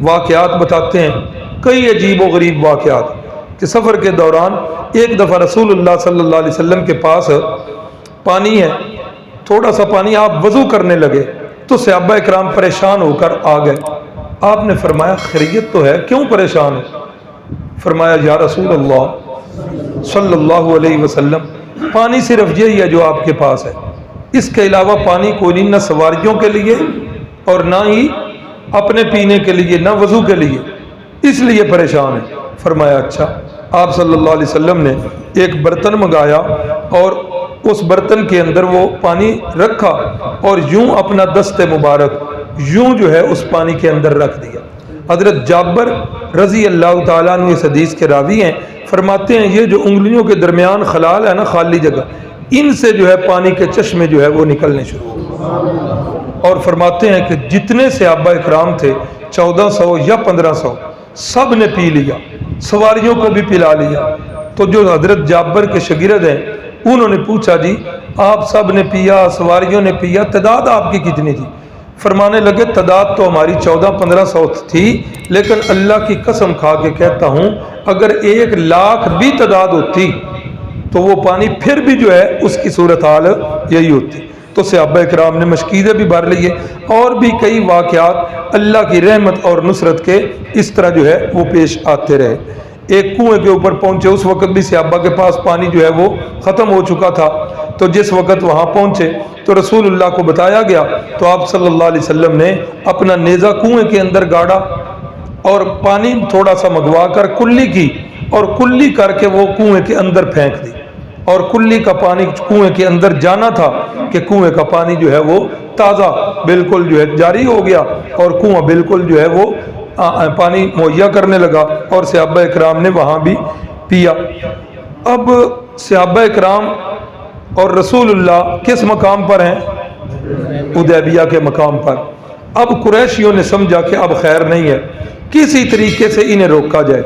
واقعات بتاتے ہیں، کئی عجیب و غریب واقعات کہ سفر کے دوران ایک دفعہ رسول اللہ صلی اللہ علیہ وسلم کے پاس پانی ہے، تھوڑا سا پانی، آپ وضو کرنے لگے تو صحابہ اکرام پریشان ہو کر آ گئے۔ آپ نے فرمایا خیریت تو ہے، کیوں پریشان ہو؟ فرمایا یا رسول اللہ صلی اللہ علیہ وسلم پانی صرف یہی ہے جو آپ کے پاس ہے، اس کے علاوہ پانی کوئی نہیں، نہ سواریوں کے لیے اور نہ ہی اپنے پینے کے لیے، نہ وضو کے لیے، اس لیے پریشان ہے۔ فرمایا اچھا۔ آپ صلی اللہ علیہ وسلم نے ایک برتن منگایا اور اس برتن کے اندر وہ پانی رکھا اور یوں اپنا دست مبارک یوں جو ہے اس پانی کے اندر رکھ دیا۔ حضرت جابر رضی اللہ تعالیٰ عنہ اس حدیث کے راوی ہیں، فرماتے ہیں یہ جو انگلیوں کے درمیان خلال ہے نا، خالی جگہ، ان سے جو ہے پانی کے چشمے جو ہے وہ نکلنے شروع ہوئے، اور فرماتے ہیں کہ جتنے صحابہ اکرام تھے 1400 یا 1500 سب نے پی لیا، سواریوں کو بھی پلا لیا۔ تو جو حضرت جابر کے شاگرد ہیں انہوں نے پوچھا جی آپ سب نے پیا، سواریوں نے پیا، تعداد آپ کی کتنی تھی؟ فرمانے لگے تعداد تو ہماری 1400-1500 تھی، لیکن اللہ کی قسم کھا کے کہتا ہوں اگر 1,00,000 بھی تعداد ہوتی تو وہ پانی پھر بھی جو ہے اس کی صورتحال یہی ہوتی۔ تو صحابہ اکرام نے مشکیزیں بھی بھر لیے، اور بھی کئی واقعات اللہ کی رحمت اور نصرت کے اس طرح جو ہے وہ پیش آتے رہے۔ ایک کنویں کے اوپر پہنچے، اس وقت بھی صحابہ کے پاس پانی جو ہے وہ ختم ہو چکا تھا، تو جس وقت وہاں پہنچے تو رسول اللہ کو بتایا گیا، تو آپ صلی اللہ علیہ وسلم نے اپنا نیزہ کنویں کے اندر گاڑا اور پانی تھوڑا سا منگوا کر کلی کی، اور کلی کر کے وہ کنویں کے اندر پھینک دی، اور کلی کا پانی کنویں کے اندر جانا تھا کہ کنویں کا پانی جو ہے وہ تازہ بالکل جو ہے جاری ہو گیا، اور کنواں بالکل جو ہے وہ پانی مہیا کرنے لگا، اور صحابہ اکرام نے وہاں بھی پیا۔ اب صحابہ اکرام اور رسول اللہ کس مقام پر ہیں؟ حدیبیہ کے مقام پر۔ اب قریشیوں نے سمجھا کہ اب خیر نہیں ہے، کسی طریقے سے انہیں روکا جائے۔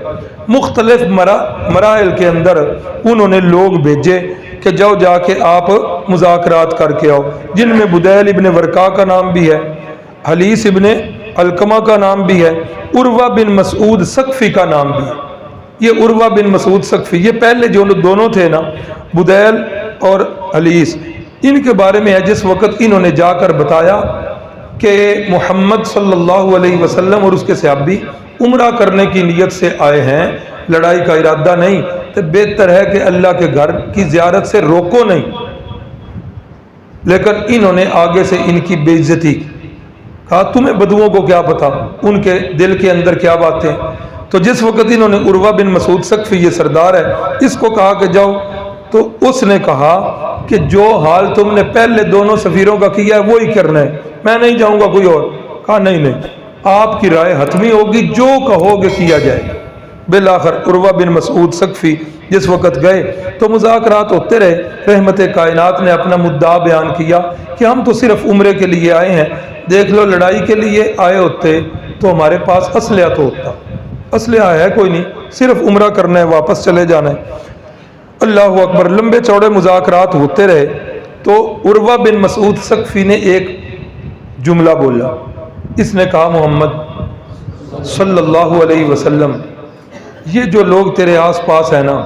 مختلف مراحل کے اندر انہوں نے لوگ بھیجے کہ جاؤ جا کے آپ مذاکرات کر کے آؤ، جن میں بدیل ابن ورقا کا نام بھی ہے، حلیس ابن علقمہ کا نام بھی ہے، عروہ بن مسعود ثقفی کا نام بھی ہے۔ یہ عروہ بن مسعود ثقفی، یہ پہلے جو دونوں تھے نا، بدیل اور حلیس، ان کے بارے میں ہے جس وقت انہوں نے جا کر بتایا کہ محمد صلی اللہ علیہ وسلم اور اس کے صحابی عمرہ کرنے کی نیت سے آئے ہیں، لڑائی کا ارادہ نہیں، تو بہتر ہے کہ اللہ کے گھر کی زیارت سے روکو نہیں۔ لیکن انہوں نے آگے سے ان کی بے عزتی کی، کہا تمہیں بدوؤں کو کیا پتا ان کے دل کے اندر کیا باتیں۔ تو جس وقت انہوں نے عروہ بن مسعود ثقفی، یہ سردار ہے، اس کو کہا کہ جاؤ، تو اس نے کہا کہ جو حال تم نے پہلے دونوں سفیروں کا کیا ہے وہی کرنا ہے، میں نہیں جاؤں گا کوئی اور۔ کہا نہیں، آپ کی رائے حتمی ہوگی، جو کہو گے کیا جائے گا۔ بالآخر عروہ بن مسعود ثقفی جس وقت گئے تو مذاکرات ہوتے رہے۔ رحمت کائنات نے اپنا مدعا بیان کیا کہ ہم تو صرف عمرے کے لیے آئے ہیں، دیکھ لو لڑائی کے لیے آئے ہوتے تو ہمارے پاس اسلحہ تو ہوتا، اسلحہ ہے کوئی نہیں، صرف عمرہ کرنا ہے، واپس چلے جانا ہے۔ اللہ اکبر، لمبے چوڑے مذاکرات ہوتے رہے تو عروہ بن مسعود ثقفی نے ایک جملہ بولا، اس نے کہا محمد صلی اللہ علیہ وسلم، یہ جو لوگ تیرے آس پاس ہیں نا،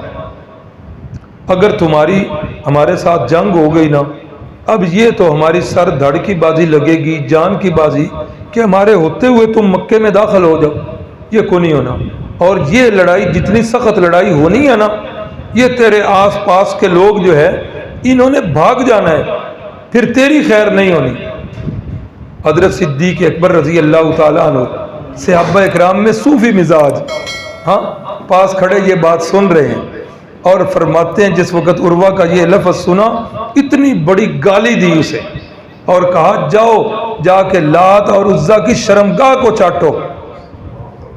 اگر تمہاری ہمارے ساتھ جنگ ہو گئی نا، اب یہ تو ہماری سر دھڑ کی بازی لگے گی، جان کی بازی، کہ ہمارے ہوتے ہوئے تم مکے میں داخل ہو جاؤ، یہ کو نہیں ہونا۔ اور یہ لڑائی جتنی سخت لڑائی ہونی ہے نا، یہ تیرے آس پاس کے لوگ جو ہے انہوں نے بھاگ جانا ہے، پھر تیری خیر نہیں ہونی۔ حضرت صدیق اکبر رضی اللہ تعالیٰ عنہ، صحابہ اکرام میں صوفی مزاج، ہاں پاس کھڑے یہ بات سن رہے ہیں، اور فرماتے ہیں جس وقت عروہ کا یہ لفظ سنا، اتنی بڑی گالی دی اسے، اور کہا جاؤ جا کے لات اور عزا کی شرمگاہ کو چاٹو،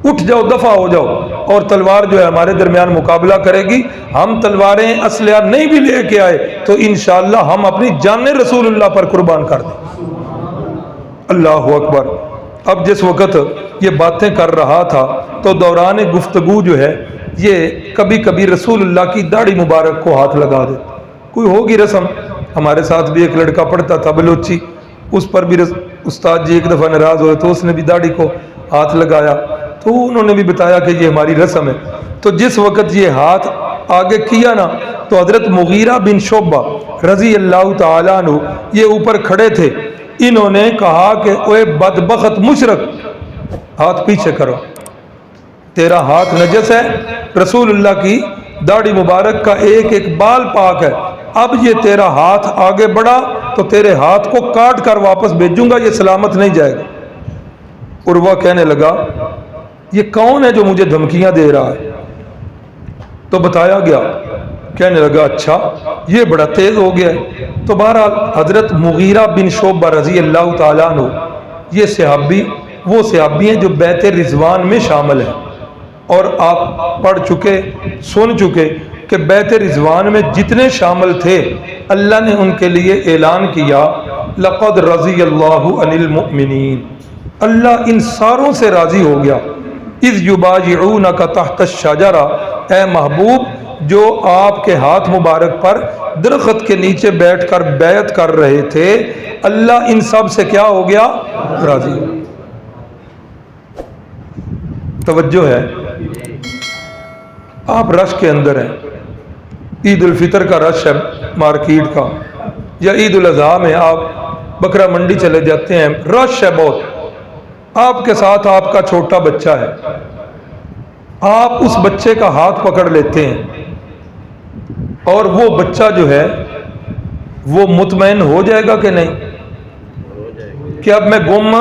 اٹھ جاؤ، دفع ہو جاؤ، اور تلوار جو ہے ہمارے درمیان مقابلہ کرے گی، ہم تلواریں اسلحہ نہیں بھی لے کے آئے تو انشاءاللہ ہم اپنی جان رسول اللہ پر قربان کر دیں۔ اللہ اکبر۔ اب جس وقت یہ باتیں کر رہا تھا تو دوران گفتگو جو ہے یہ کبھی کبھی رسول اللہ کی داڑھی مبارک کو ہاتھ لگا دیتا، کوئی ہوگی رسم ہمارے ساتھ بھی ایک لڑکا پڑھتا تھا بلوچی، اس پر بھی استاد جی ایک دفعہ ناراض ہوئے تو اس نے بھی داڑھی کو ہاتھ لگایا، تو انہوں نے بھی بتایا کہ یہ ہماری رسم ہے۔ تو جس وقت یہ ہاتھ آگے کیا نا تو حضرت مغیرہ بن شعبہ رضی اللہ تعالیٰ عنہ یہ اوپر کھڑے تھے، انہوں نے کہا کہ اوے بدبخت مشرک، ہاتھ پیچھے کرو، تیرا ہاتھ نجس ہے، رسول اللہ کی داڑھی مبارک کا ایک ایک بال پاک ہے، اب یہ تیرا ہاتھ آگے بڑھا تو تیرے ہاتھ کو کاٹ کر واپس بھیجوں گا، یہ سلامت نہیں جائے گا۔ عروہ کہنے لگا یہ کون ہے جو مجھے دھمکیاں دے رہا ہے؟ تو بتایا گیا، کہنے لگا اچھا یہ بڑا تیز ہو گیا ہے۔ تو بہرحال حضرت مغیرہ بن شعبہ رضی اللہ تعالیٰ عنہ یہ صحابی وہ صحابی ہیں جو بیعت رضوان میں شامل ہیں، اور آپ پڑھ چکے سن چکے کہ بیعت رضوان میں جتنے شامل تھے اللہ نے ان کے لیے اعلان کیا لقد رضی اللہ عن المؤمنین، اللہ ان ساروں سے راضی ہو گیا، اذ یبایعونک تحت الشجرہ، اے محبوب جو آپ کے ہاتھ مبارک پر درخت کے نیچے بیٹھ کر بیعت کر رہے تھے، اللہ ان سب سے کیا ہو گیا؟ راضی ہو۔ توجہ ہے، آپ رش کے اندر ہیں، عید الفطر کا رش ہے مارکیٹ کا، یا عید الاضحیٰ میں آپ بکرا منڈی چلے جاتے ہیں، رش ہے بہت، آپ کے ساتھ آپ کا چھوٹا بچہ ہے، آپ اس بچے کا ہاتھ پکڑ لیتے ہیں اور وہ بچہ جو ہے وہ مطمئن ہو جائے گا کہ نہیں کہ اب میں گم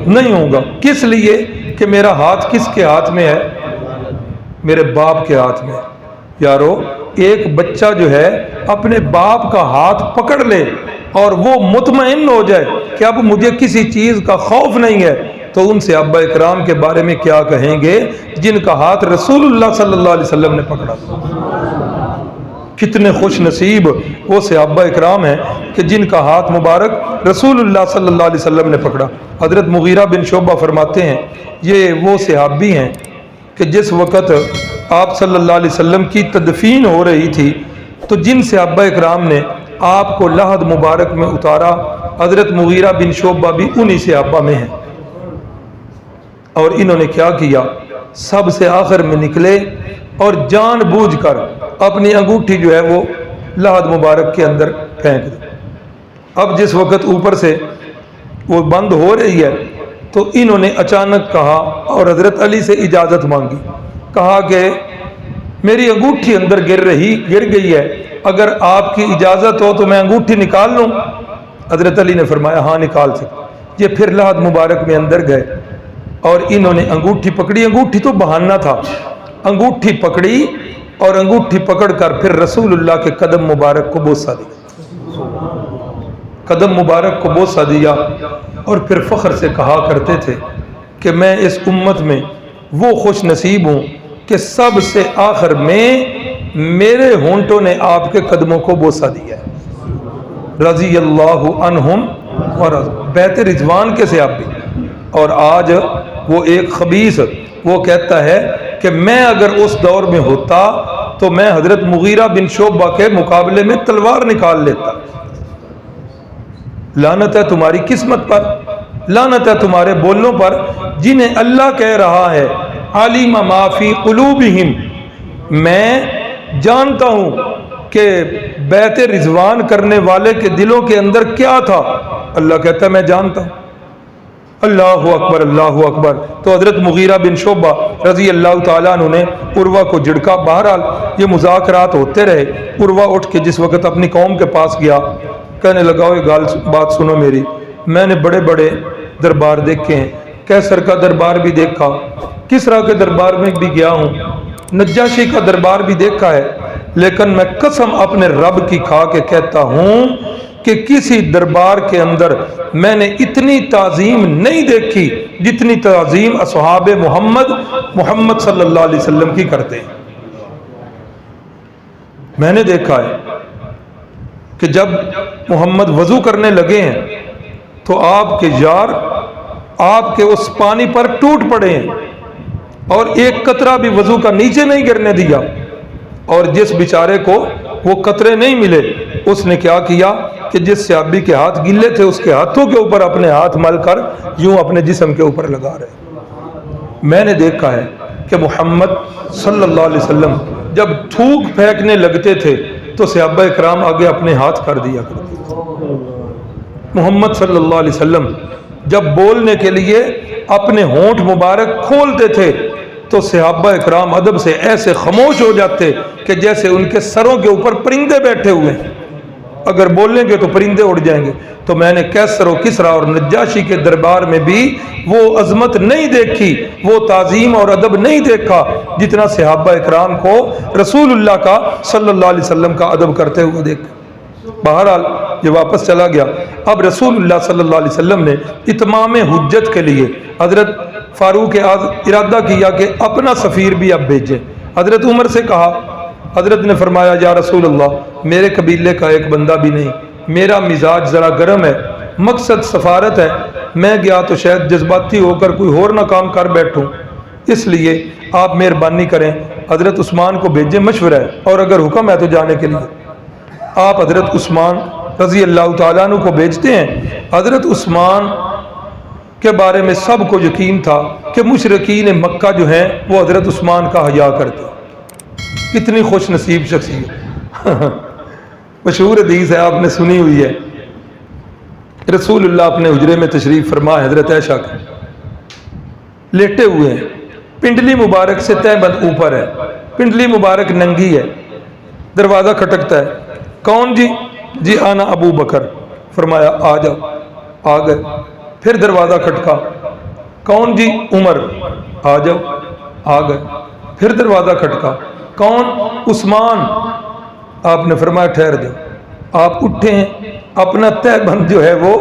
نہیں ہوں گا؟ کس لیے کہ میرا ہاتھ کس کے ہاتھ میں ہے؟ میرے باپ کے ہاتھ میں۔ یارو ایک بچہ جو ہے اپنے باپ کا ہاتھ پکڑ لے اور وہ مطمئن ہو جائے کہ اب مجھے کسی چیز کا خوف نہیں ہے، تو ان صحابہ اکرام کے بارے میں کیا کہیں گے جن کا ہاتھ رسول اللہ صلی اللہ علیہ وسلم نے پکڑا؟ کتنے خوش نصیب وہ صحابہ اکرام ہیں کہ جن کا ہاتھ مبارک رسول اللہ صلی اللہ علیہ وسلم نے پکڑا۔ حضرت مغیرہ بن شعبہ فرماتے ہیں یہ وہ صحابی ہیں کہ جس وقت آپ صلی اللہ علیہ وسلم کی تدفین ہو رہی تھی تو جن صحابہ اکرام نے آپ کو لحد مبارک میں اتارا، حضرت مغیرہ بن شعبہ بھی انہی صحابہ میں ہیں، اور انہوں نے کیا کیا؟ سب سے آخر میں نکلے اور جان بوجھ کر اپنی انگوٹھی جو ہے وہ لحد مبارک کے اندر پھینک دی۔ اب جس وقت اوپر سے وہ بند ہو رہی ہے تو انہوں نے اچانک کہا اور حضرت علی سے اجازت مانگی، کہا کہ میری انگوٹھی اندر گر گئی ہے، اگر آپ کی اجازت ہو تو میں انگوٹھی نکال لوں؟ حضرت علی نے فرمایا ہاں نکال سکتے۔ یہ پھر لحد مبارک میں اندر گئے اور انہوں نے انگوٹھی پکڑی، انگوٹھی تو بہانہ تھا، انگوٹھی پکڑی اور انگوٹھی پکڑ کر پھر رسول اللہ کے قدم مبارک کو بوسہ دیا، قدم مبارک کو بوسہ دیا، اور پھر فخر سے کہا کرتے تھے کہ میں اس امت میں وہ خوش نصیب ہوں کہ سب سے آخر میں میرے ہونٹوں نے آپ کے قدموں کو بوسہ دیا ہے۔ رضی اللہ عنہم اور بیعت رضوان کے صحابی، اور آج وہ ایک خبیث وہ کہتا ہے کہ میں اگر اس دور میں ہوتا تو میں حضرت مغیرہ بن شعبہ کے مقابلے میں تلوار نکال لیتا۔ لعنت ہے تمہاری قسمت پر، لعنت ہے تمہارے بولوں پر جنہیں اللہ کہہ رہا ہے علیم ما فی قلوبہم، میں جانتا ہوں کہ بیعت رضوان کرنے والے کے دلوں کے اندر کیا تھا، اللہ کہتا ہے میں جانتا ہوں۔ اللہ اکبر اللہ اکبر۔ تو حضرت مغیرہ بن شعبہ رضی اللہ تعالیٰ عنہ نے عروہ کو جھڑکا۔ بہرحال یہ مذاکرات ہوتے رہے۔ عروہ اٹھ کے جس وقت اپنی قوم کے پاس گیا کہنے لگا بات سنو میری، میں نے بڑے بڑے دربار دیکھے ہیں، کیسر کا دربار بھی دیکھا، کسریٰ کے دربار میں بھی گیا ہوں، نجاشی کا دربار بھی دیکھا ہے، لیکن میں قسم اپنے رب کی کھا کے کہتا ہوں کہ کسی دربار کے اندر میں نے اتنی تعظیم نہیں دیکھی جتنی تعظیم اصحاب محمد صلی اللہ علیہ وسلم کی کرتے ہیں۔ میں نے دیکھا ہے کہ جب محمد وضو کرنے لگے ہیں تو آپ کے یار آپ کے اس پانی پر ٹوٹ پڑے ہیں اور ایک قطرہ بھی وضو کا نیچے نہیں گرنے دیا، اور جس بیچارے کو وہ قطرے نہیں ملے اس نے کیا کیا کہ جس صحابی کے ہاتھ گیلے تھے اس کے ہاتھوں کے اوپر اپنے ہاتھ مل کر یوں اپنے جسم کے اوپر لگا رہے۔ میں نے دیکھا ہے کہ محمد صلی اللہ علیہ وسلم جب تھوک پھینکنے لگتے تھے تو صحابہ اکرام آگے اپنے ہاتھ کر دیا کرتے تھے۔ محمد صلی اللہ علیہ وسلم جب بولنے کے لیے اپنے ہونٹ مبارک کھولتے تھے تو صحابہ اکرام ادب سے ایسے خاموش ہو جاتے کہ جیسے ان کے سروں کے اوپر پرندے بیٹھے ہوئے ہیں، اگر بولیں گے تو پرندے اڑ جائیں گے۔ تو میں نے کیسر و کسرا اور نجاشی کے دربار میں بھی وہ عظمت نہیں دیکھی، وہ تعظیم اور ادب نہیں دیکھا جتنا صحابہ اکرام کو رسول اللہ کا صلی اللہ علیہ وسلم کا ادب کرتے ہوئے دیکھا۔ بہرحال یہ واپس چلا گیا۔ اب رسول اللہ صلی اللہ علیہ وسلم نے اتمام حجت کے لیے حضرت فاروق اعظم ارادہ کیا کہ اپنا سفیر بھی اب بھیجیں۔ حضرت عمر سے کہا، حضرت نے فرمایا یا رسول اللہ میرے قبیلے کا ایک بندہ بھی نہیں، میرا مزاج ذرا گرم ہے، مقصد سفارت ہے، میں گیا تو شاید جذباتی ہو کر کوئی اور نہ کام کر بیٹھوں، اس لیے آپ مہربانی کریں حضرت عثمان کو بھیجیں، مشورہ ہے، اور اگر حکم ہے تو جانے کے لیے۔ آپ حضرت عثمان رضی اللہ تعالیٰ عنہ کو بھیجتے ہیں۔ حضرت عثمان کے بارے میں سب کو یقین تھا کہ مشرکین مکہ جو ہیں وہ حضرت عثمان کا حیا کرتے۔ کتنی خوش نصیب شخصیت مشہور حدیث ہے، آپ نے سنی ہوئی ہے، رسول اللہ اپنے حجرے میں تشریف فرما حضرت عائشہ کا لیٹے ہوئے ہیں، پنڈلی مبارک سے تہ بند اوپر ہے، پنڈلی مبارک ننگی ہے، دروازہ کھٹکتا ہے، کون جی؟ جی آنا ابو بکر۔ فرمایا آ جاؤ، آ گئے۔ پھر دروازہ کھٹکا، کون جی؟ عمر۔ آ جاؤ، آ گئے۔ پھر دروازہ کھٹکا، کون؟ عثمان۔ آپ نے فرمایا ٹھہر جاؤ۔ آپ اٹھے ہیں، اپنا تہ بند جو ہے وہ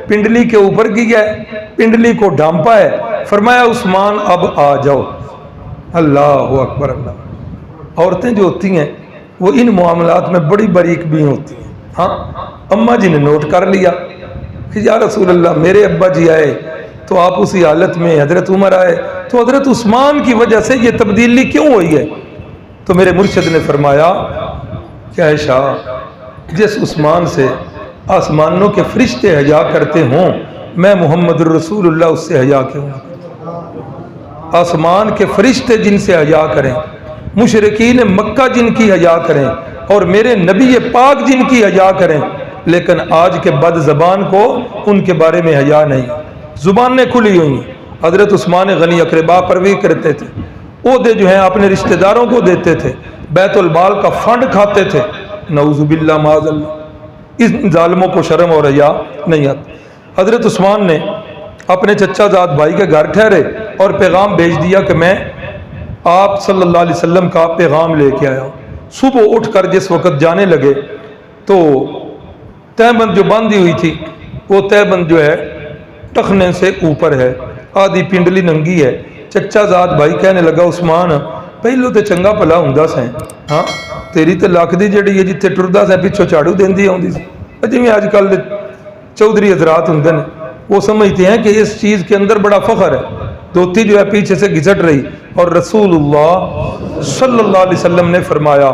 پنڈلی کے اوپر کیا ہے، پنڈلی کو ڈھانپا ہے، فرمایا عثمان اب آ جاؤ۔ اللہ اکبر اللہ۔ عورتیں جو ہوتی ہیں وہ ان معاملات میں بڑی باریک بھی ہوتی ہیں۔ ہاں اماں جی نے نوٹ کر لیا کہ یا رسول اللہ میرے ابا جی آئے تو آپ اسی حالت میں، حضرت عمر آئے تو حضرت عثمان کی وجہ سے یہ تبدیلی کیوں ہوئی ہے؟ تو میرے مرشد نے فرمایا کہ عائشہ جس عثمان سے آسمانوں کے فرشتے حیا کرتے ہوں، میں محمد الرسول اللہ اس سے حیا کیوں نہ کروں؟ آسمان کے فرشتے جن سے حیا کریں، مشرکین مکہ جن کی حیا کریں، اور میرے نبی پاک جن کی حیا کریں، لیکن آج کے بد زبان کو ان کے بارے میں حیا نہیں، زبانیں کھلی ہوئی ہیں۔ حضرت عثمان غنی اقربا پروی کرتے تھے، عہدے جو ہیں اپنے رشتہ داروں کو دیتے تھے، بیت المال کا فنڈ کھاتے تھے، نعوذ باللہ معاذ اللہ، ان ظالموں کو شرم اور حیا نہیں آتی۔ حضرت عثمان نے اپنے چچا زاد بھائی کے گھر ٹھہرے اور پیغام بھیج دیا کہ میں آپ صلی اللہ علیہ وسلم کا پیغام لے کے آیا ہوں۔ صبح اٹھ کر جس وقت جانے لگے تو تہ بند جو باندھی ہوئی تھی وہ تہ بند جو ہے ٹخنے سے اوپر ہے، آدھی پنڈلی ننگی ہے۔ چچا زاد بھائی کہنے لگا عثمان پہلو تے چنگا بھلا ہوندا سیں، ہاں تیری تے لکھ دی جڑی ہے جتھے ٹردا سیں پچھوں جھاڑو دیندی آوندی سی۔ جویں اج کل دے چودھری حضرات ہوندے نے وہ سمجھتے ہیں کہ اس چیز کے اندر بڑا فخر ہے، دھوتی جو ہے پیچھے سے گھسٹ رہی، اور رسول اللہ صلی اللہ علیہ وسلم نے فرمایا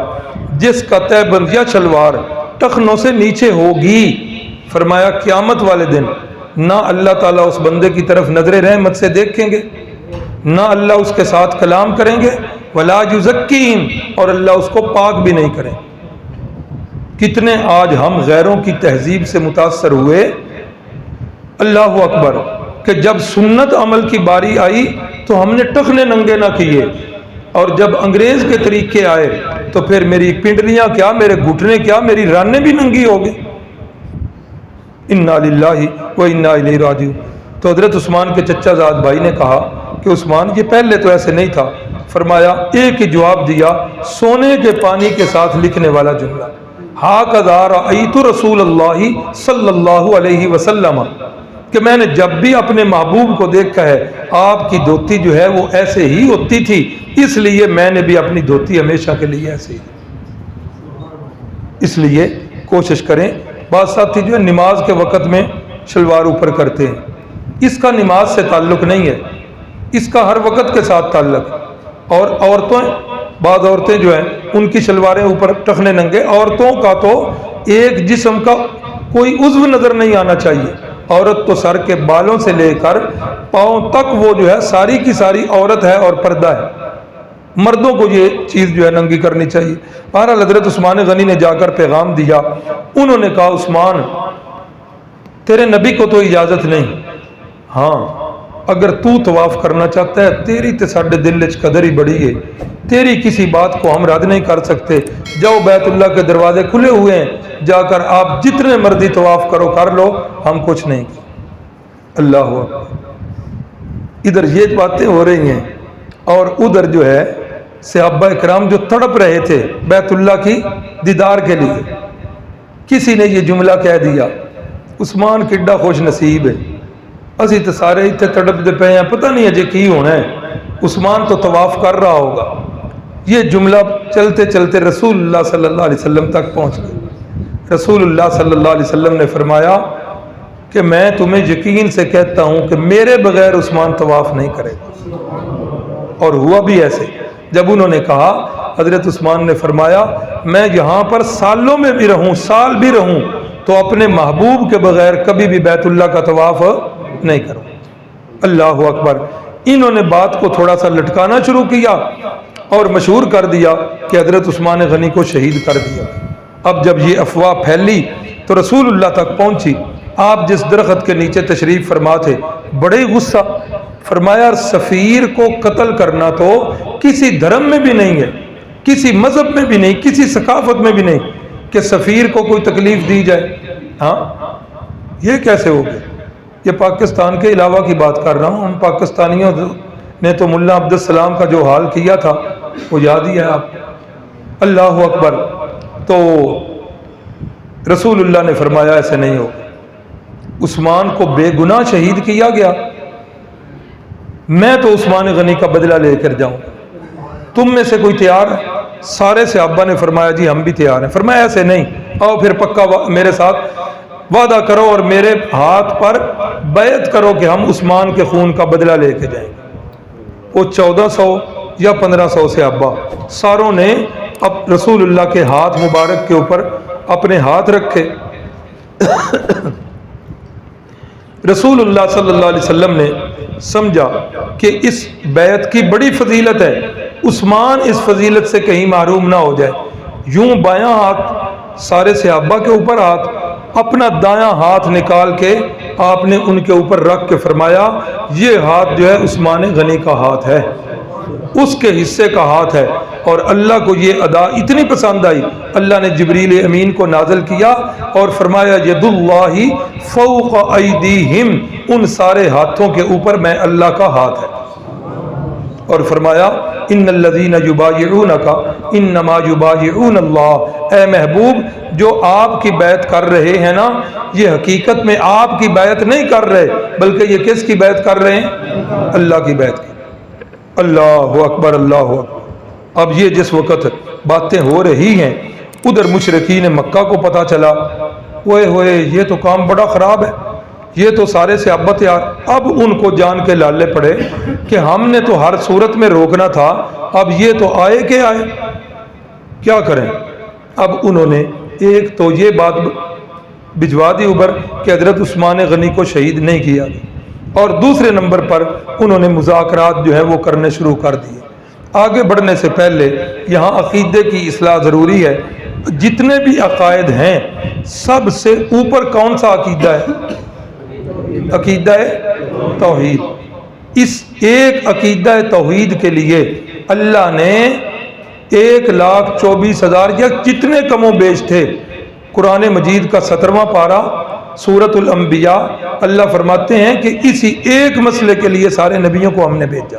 جس کا تہ بند یا شلوار ٹخنوں سے نیچے ہوگی، فرمایا قیامت والے دن نہ اللہ تعالیٰ اس بندے کی طرف نظر رحمت سے دیکھیں گے، نہ اللہ اس کے ساتھ کلام کریں گے، ولا یزکین، اور اللہ اس کو پاک بھی نہیں کریں۔ کتنے آج ہم غیروں کی تہذیب سے متاثر ہوئے، اللہ اکبر، کہ جب سنت عمل کی باری آئی تو ہم نے ٹخنے ننگے نہ کیے، اور جب انگریز کے طریقے آئے تو پھر میری پنڈلیاں کیا، میرے گھٹنے کیا، میری رانیں بھی ننگی ہو گئی۔ انا للہ و انا الیہ راجعون۔ تو حضرت عثمان کے چچا زاد بھائی نے کہا کہ عثمان یہ پہلے تو ایسے نہیں تھا۔ فرمایا ایک ہی جواب دیا، سونے کے پانی کے ساتھ لکھنے والا جملہ، ہاکذا رأیت رسول اللہ صلی اللہ علیہ وسلم، کہ میں نے جب بھی اپنے محبوب کو دیکھا ہے آپ کی دھوتی جو ہے وہ ایسے ہی ہوتی تھی، اس لیے میں نے بھی اپنی دھوتی ہمیشہ کے لیے ایسے ہی۔ اس لیے کوشش کریں، بعض ساتھی جو ہے نماز کے وقت میں شلوار اوپر کرتے ہیں، اس کا نماز سے تعلق نہیں ہے، اس کا ہر وقت کے ساتھ تعلق ہے۔ اور عورتیں، بعض عورتیں جو ہیں ان کی شلواریں اوپر ٹخنے ننگے. عورتوں کا تو ایک جسم کا کوئی عضو نظر نہیں آنا چاہیے. عورت تو سر کے بالوں سے لے کر پاؤں تک وہ جو ہے ساری کی ساری عورت ہے اور پردہ ہے. مردوں کو یہ چیز جو ہے ننگی کرنی چاہیے. بہرحال حضرت عثمان غنی نے جا کر پیغام دیا. انہوں نے کہا عثمان تیرے نبی کو تو اجازت نہیں, ہاں اگر تو طواف کرنا چاہتا ہے تیری تے ساڈے دل وچ قدر ہی بڑی ہے, تیری کسی بات کو ہم رد نہیں کر سکتے. جاؤ بیت اللہ کے دروازے کھلے ہوئے ہیں, جا کر آپ جتنے مرضی طواف کرو کر لو, ہم کچھ نہیں. اللہ اکبر. ادھر یہ باتیں ہو رہی ہیں اور ادھر جو ہے صحابہ کرام جو تڑپ رہے تھے بیت اللہ کی دیدار کے لیے, کسی نے یہ جملہ کہہ دیا عثمان کڈا خوش نصیب ہے, اسی تو سارے اتنے تڑپتے پے ہیں, پتہ نہیں اجے کی ہونا ہے, عثمان تو طواف کر رہا ہوگا. یہ جملہ چلتے چلتے رسول اللہ صلی اللہ علیہ وسلم تک پہنچ گئے. رسول اللہ صلی اللہ علیہ وسلم نے فرمایا کہ میں تمہیں یقین سے کہتا ہوں کہ میرے بغیر عثمان طواف نہیں کرے گا. اور ہوا بھی ایسے. جب انہوں نے کہا حضرت عثمان نے فرمایا میں یہاں پر سالوں میں بھی رہوں, سال بھی رہوں, تو اپنے محبوب کے بغیر کبھی بھی بیت اللہ کا طواف نہیں کروں. اللہ اکبر. انہوں نے بات کو تھوڑا سا لٹکانا شروع کیا اور مشہور کر دیا کہ حضرت عثمان غنی کو شہید کر دیا. اب جب یہ افواہ پھیلی تو رسول اللہ تک پہنچی. آپ جس درخت کے نیچے تشریف فرما تھے بڑے غصہ. فرمایا سفیر کو قتل کرنا تو کسی دھرم میں بھی نہیں ہے, کسی مذہب میں بھی نہیں, کسی ثقافت میں بھی نہیں کہ سفیر کو کوئی تکلیف دی جائے. ہاں یہ کیسے ہو گیا؟ یہ پاکستان کے علاوہ کی بات کر رہا ہوں. ہم پاکستانیوں نے تو ملا عبدالسلام کا جو حال کیا تھا وہ یاد ہی ہے آپ. اللہ اکبر. تو رسول اللہ نے فرمایا ایسے نہیں ہو, عثمان کو بے گناہ شہید کیا گیا, میں تو عثمان غنی کا بدلہ لے کر جاؤں. تم میں سے کوئی تیار ہے؟ سارے صحابہ نے فرمایا جی ہم بھی تیار ہیں. فرمایا ایسے نہیں, آؤ پھر پکا میرے ساتھ وعدہ کرو اور میرے ہاتھ پر بیعت کرو کہ ہم عثمان کے خون کا بدلہ لے کے جائیں گے. وہ 1400 یا 1500 صحابہ ساروں نے اب رسول اللہ کے ہاتھ مبارک کے اوپر اپنے ہاتھ رکھے. رسول اللہ صلی اللہ علیہ وسلم نے سمجھا کہ اس بیعت کی بڑی فضیلت ہے, عثمان اس فضیلت سے کہیں محروم نہ ہو جائے. یوں بایاں ہاتھ سارے صحابہ کے اوپر ہاتھ, اپنا دایاں ہاتھ نکال کے آپ نے ان کے اوپر رکھ کے فرمایا یہ ہاتھ جو ہے عثمان غنی کا ہاتھ ہے, اس کے حصے کا ہاتھ ہے. اور اللہ کو یہ ادا اتنی پسند آئی, اللہ نے جبریل امین کو نازل کیا اور فرمایا ید اللہ فوق ایدیہم, ان سارے ہاتھوں کے اوپر میں اللہ کا ہاتھ ہے. اور فرمایا ان الذین یبایعونک انما یبایعون اللہ, اے محبوب جو آپ کی بیعت کر رہے ہیں نا یہ حقیقت میں آپ کی بیعت نہیں کر رہے بلکہ یہ کس کی بیعت کر رہے ہیں؟ اللہ کی بیعت کی. اللہ اکبر. اللہ اکبر. اب یہ جس وقت باتیں ہو رہی ہیں ادھر مشرکین مکہ کو پتہ چلا, اوئے ہوئے یہ تو کام بڑا خراب ہے, یہ تو سارے صحابہ تیار. اب ان کو جان کے لالے پڑے کہ ہم نے تو ہر صورت میں روکنا تھا, اب یہ تو آئے کہ آئے, کیا کریں. اب انہوں نے ایک تو یہ بات بھجوا دی اوپر کہ حضرت عثمان غنی کو شہید نہیں کیا, اور دوسرے نمبر پر انہوں نے مذاکرات جو ہے وہ کرنے شروع کر دیے. آگے بڑھنے سے پہلے یہاں عقیدے کی اصلاح ضروری ہے. جتنے بھی عقائد ہیں سب سے اوپر کون سا عقیدہ ہے؟ عقیدہ توحید. اس ایک عقیدہ توحید کے لیے اللہ نے 1,24,000 یا جتنے کم و بیش تھے, قرآن مجید کا 17واں پارہ سورۃ الانبیاء, اللہ فرماتے ہیں کہ اسی ایک مسئلے کے لیے سارے نبیوں کو ہم نے بھیجا.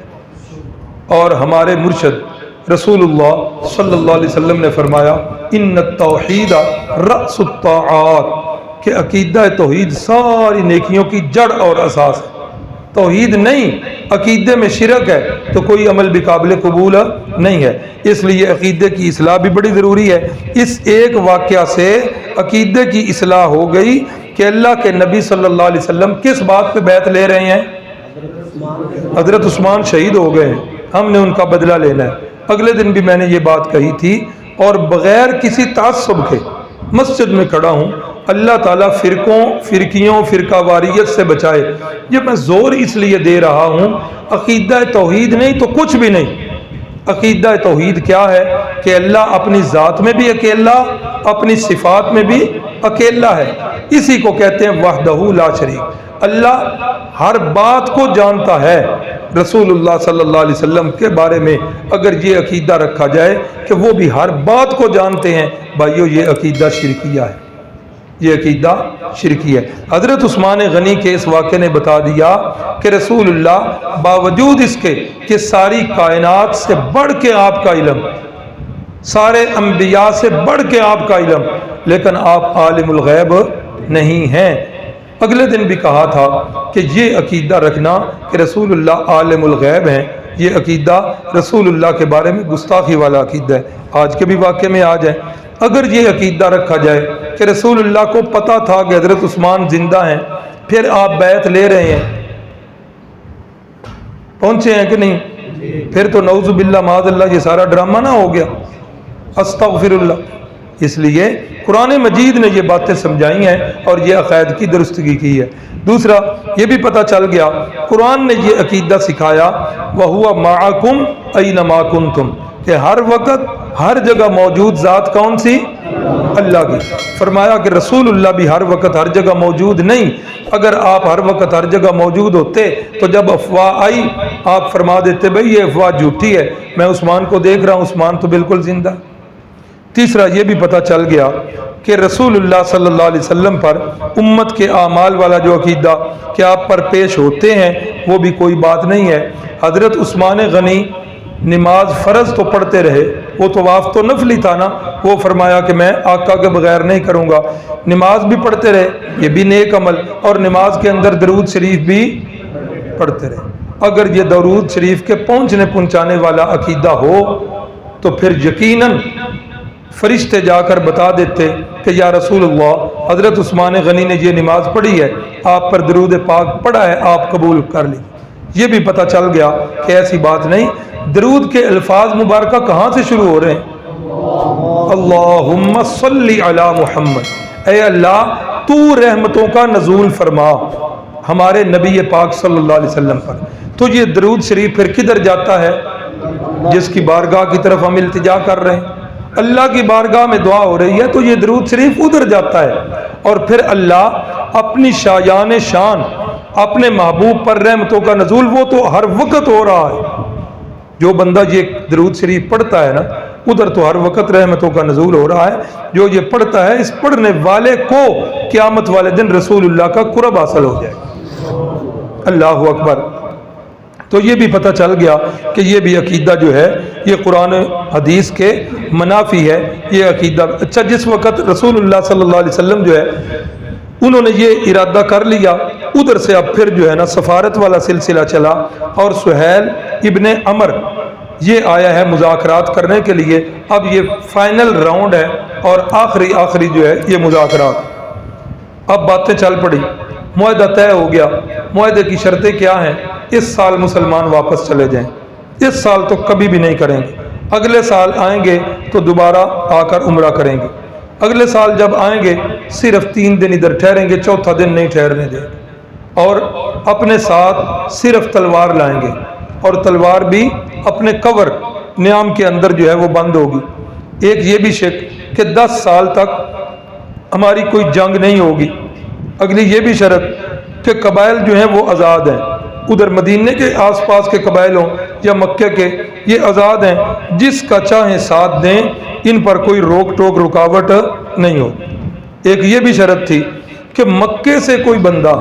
اور ہمارے مرشد رسول اللہ صلی اللہ علیہ وسلم نے فرمایا ان التوحید رأس الطاعات, کہ عقیدہ توحید ساری نیکیوں کی جڑ اور اساس ہے. توحید نہیں, عقیدے میں شرک ہے تو کوئی عمل بھی قابل قبول نہیں ہے. اس لیے عقیدے کی اصلاح بھی بڑی ضروری ہے. اس ایک واقعہ سے عقیدے کی اصلاح ہو گئی کہ اللہ کے نبی صلی اللہ علیہ وسلم کس بات پہ بیعت لے رہے ہیں؟ حضرت عثمان شہید ہو گئے ہیں, ہم نے ان کا بدلہ لینا ہے. اگلے دن بھی میں نے یہ بات کہی تھی, اور بغیر کسی تعصب کے مسجد میں کھڑا ہوں، اللہ تعالیٰ فرقیوں فرقہ واریت سے بچائے۔ یہ میں زور اس لیے دے رہا ہوں، عقیدہ توحید نہیں تو کچھ بھی نہیں۔ عقیدہ توحید کیا ہے کہ اللہ اپنی ذات میں بھی اکیلا، اپنی صفات میں بھی اکیلا ہے۔ اسی کو کہتے ہیں وحدہ لا شریک۔ اللہ ہر بات کو جانتا ہے۔ رسول اللہ صلی اللہ علیہ وسلم کے بارے میں اگر یہ عقیدہ رکھا جائے کہ وہ بھی ہر بات کو جانتے ہیں، بھائیو یہ عقیدہ شرکیہ ہے، یہ عقیدہ شرکی ہے۔ حضرت عثمان غنی کے اس واقعے نے بتا دیا کہ رسول اللہ باوجود اس کے کہ ساری کائنات سے بڑھ کے آپ کا علم، سارے انبیاء سے بڑھ کے آپ کا علم، لیکن آپ عالم الغیب نہیں ہیں۔ اگلے دن بھی کہا تھا کہ یہ عقیدہ رکھنا کہ رسول اللہ عالم الغیب ہیں، یہ عقیدہ رسول اللہ کے بارے میں گستاخی والا عقیدہ ہے۔ آج کے بھی واقعے میں آ جائے، اگر یہ عقیدہ رکھا جائے کہ رسول اللہ کو پتہ تھا کہ حضرت عثمان زندہ ہیں، پھر آپ بیعت لے رہے ہیں، پہنچے ہیں کہ نہیں؟ پھر تو نعوذ باللہ معاذ اللہ یہ سارا ڈرامہ نہ ہو گیا، استغفر اللہ۔ اس لیے قرآن مجید نے یہ باتیں سمجھائی ہیں اور یہ عقائد کی درستگی کی ہے۔ دوسرا یہ بھی پتہ چل گیا، قرآن نے یہ عقیدہ سکھایا وَهُوَ مَعَكُمْ أَيْنَمَا كُنْتُمْ، کہ ہر وقت ہر جگہ موجود ذات کون سی؟ اللہ کی۔ فرمایا کہ رسول اللہ بھی ہر وقت ہر جگہ موجود نہیں۔ اگر آپ ہر وقت ہر جگہ موجود ہوتے تو جب افواہ آئی آپ فرما دیتے بھئی یہ افواہ جھوٹی ہے، میں عثمان کو دیکھ رہا ہوں، عثمان تو بالکل زندہ ہے۔ تیسرا یہ بھی پتہ چل گیا کہ رسول اللہ صلی اللہ علیہ وسلم پر امت کے اعمال والا جو عقیدہ کہ آپ پر پیش ہوتے ہیں وہ بھی کوئی بات نہیں ہے۔ حضرت عثمان غنی نماز فرض تو پڑھتے رہے، وہ طواف تو نفلی تھا نا، وہ فرمایا کہ میں آقا کے بغیر نہیں کروں گا۔ نماز بھی پڑھتے رہے، یہ بھی نیک عمل، اور نماز کے اندر درود شریف بھی پڑھتے رہے۔ اگر یہ درود شریف کے پہنچانے والا عقیدہ ہو تو پھر یقیناً فرشتے جا کر بتا دیتے کہ یا رسول اللہ حضرت عثمان غنی نے یہ نماز پڑھی ہے، آپ پر درود پاک پڑھا ہے، آپ قبول کر لی۔ یہ بھی پتہ چل گیا کہ ایسی بات نہیں۔ درود کے الفاظ مبارکہ کہاں سے شروع ہو رہے ہیں؟ اللہم صلی علی محمد، اے اللہ تو رحمتوں کا نزول فرما ہمارے نبی پاک صلی اللہ علیہ وسلم پر۔ تو یہ درود شریف پھر کدھر جاتا ہے؟ جس کی بارگاہ کی طرف ہم التجا کر رہے ہیں، اللہ کی بارگاہ میں دعا ہو رہی ہے تو یہ درود شریف ادھر جاتا ہے، اور پھر اللہ اپنی شایان شان اپنے محبوب پر رحمتوں کا نزول وہ تو ہر وقت ہو رہا ہے۔ جو بندہ یہ درود شریف پڑھتا ہے نا ادھر تو ہر وقت رحمتوں کا نزول ہو رہا ہے۔ جو یہ پڑھتا ہے اس پڑھنے والے کو قیامت والے دن رسول اللہ کا قرب حاصل ہو جائے۔ اللہ اکبر۔ تو یہ بھی پتہ چل گیا کہ یہ بھی عقیدہ جو ہے یہ قرآن حدیث کے منافی ہے یہ عقیدہ۔ اچھا، جس وقت رسول اللہ صلی اللہ علیہ وسلم جو ہے انہوں نے یہ ارادہ کر لیا، ادھر سے اب پھر جو ہے نا سفارت والا سلسلہ چلا، اور سہیل ابن عمر یہ آیا ہے مذاکرات کرنے کے لیے۔ اب یہ فائنل راؤنڈ ہے اور آخری جو ہے یہ مذاکرات۔ اب باتیں چل پڑی، معاہدہ طے ہو گیا۔ معاہدے کی شرطیں کیا ہیں؟ اس سال مسلمان واپس چلے جائیں، اس سال تو کبھی بھی نہیں کریں گے، اگلے سال آئیں گے تو دوبارہ آ کر عمرہ کریں گے، اگلے سال جب آئیں گے صرف 3 دن ادھر ٹھہریں گے، چوتھا دن نہیں ٹھہرنے دیں، اور اپنے ساتھ صرف تلوار لائیں گے، اور تلوار بھی اپنے کور نیام کے اندر جو ہے وہ بند ہوگی۔ ایک یہ بھی شرط کہ 10 سال تک ہماری کوئی جنگ نہیں ہوگی۔ اگلی یہ بھی شرط کہ قبائل جو ہیں وہ آزاد ہیں، ادھر مدینے کے آس پاس کے قبائل ہوں یا مکہ کے، یہ آزاد ہیں، جس کا چاہیں ساتھ دیں، ان پر کوئی روک ٹوک رکاوٹ نہیں ہو۔ ایک یہ بھی شرط تھی کہ مکے سے کوئی بندہ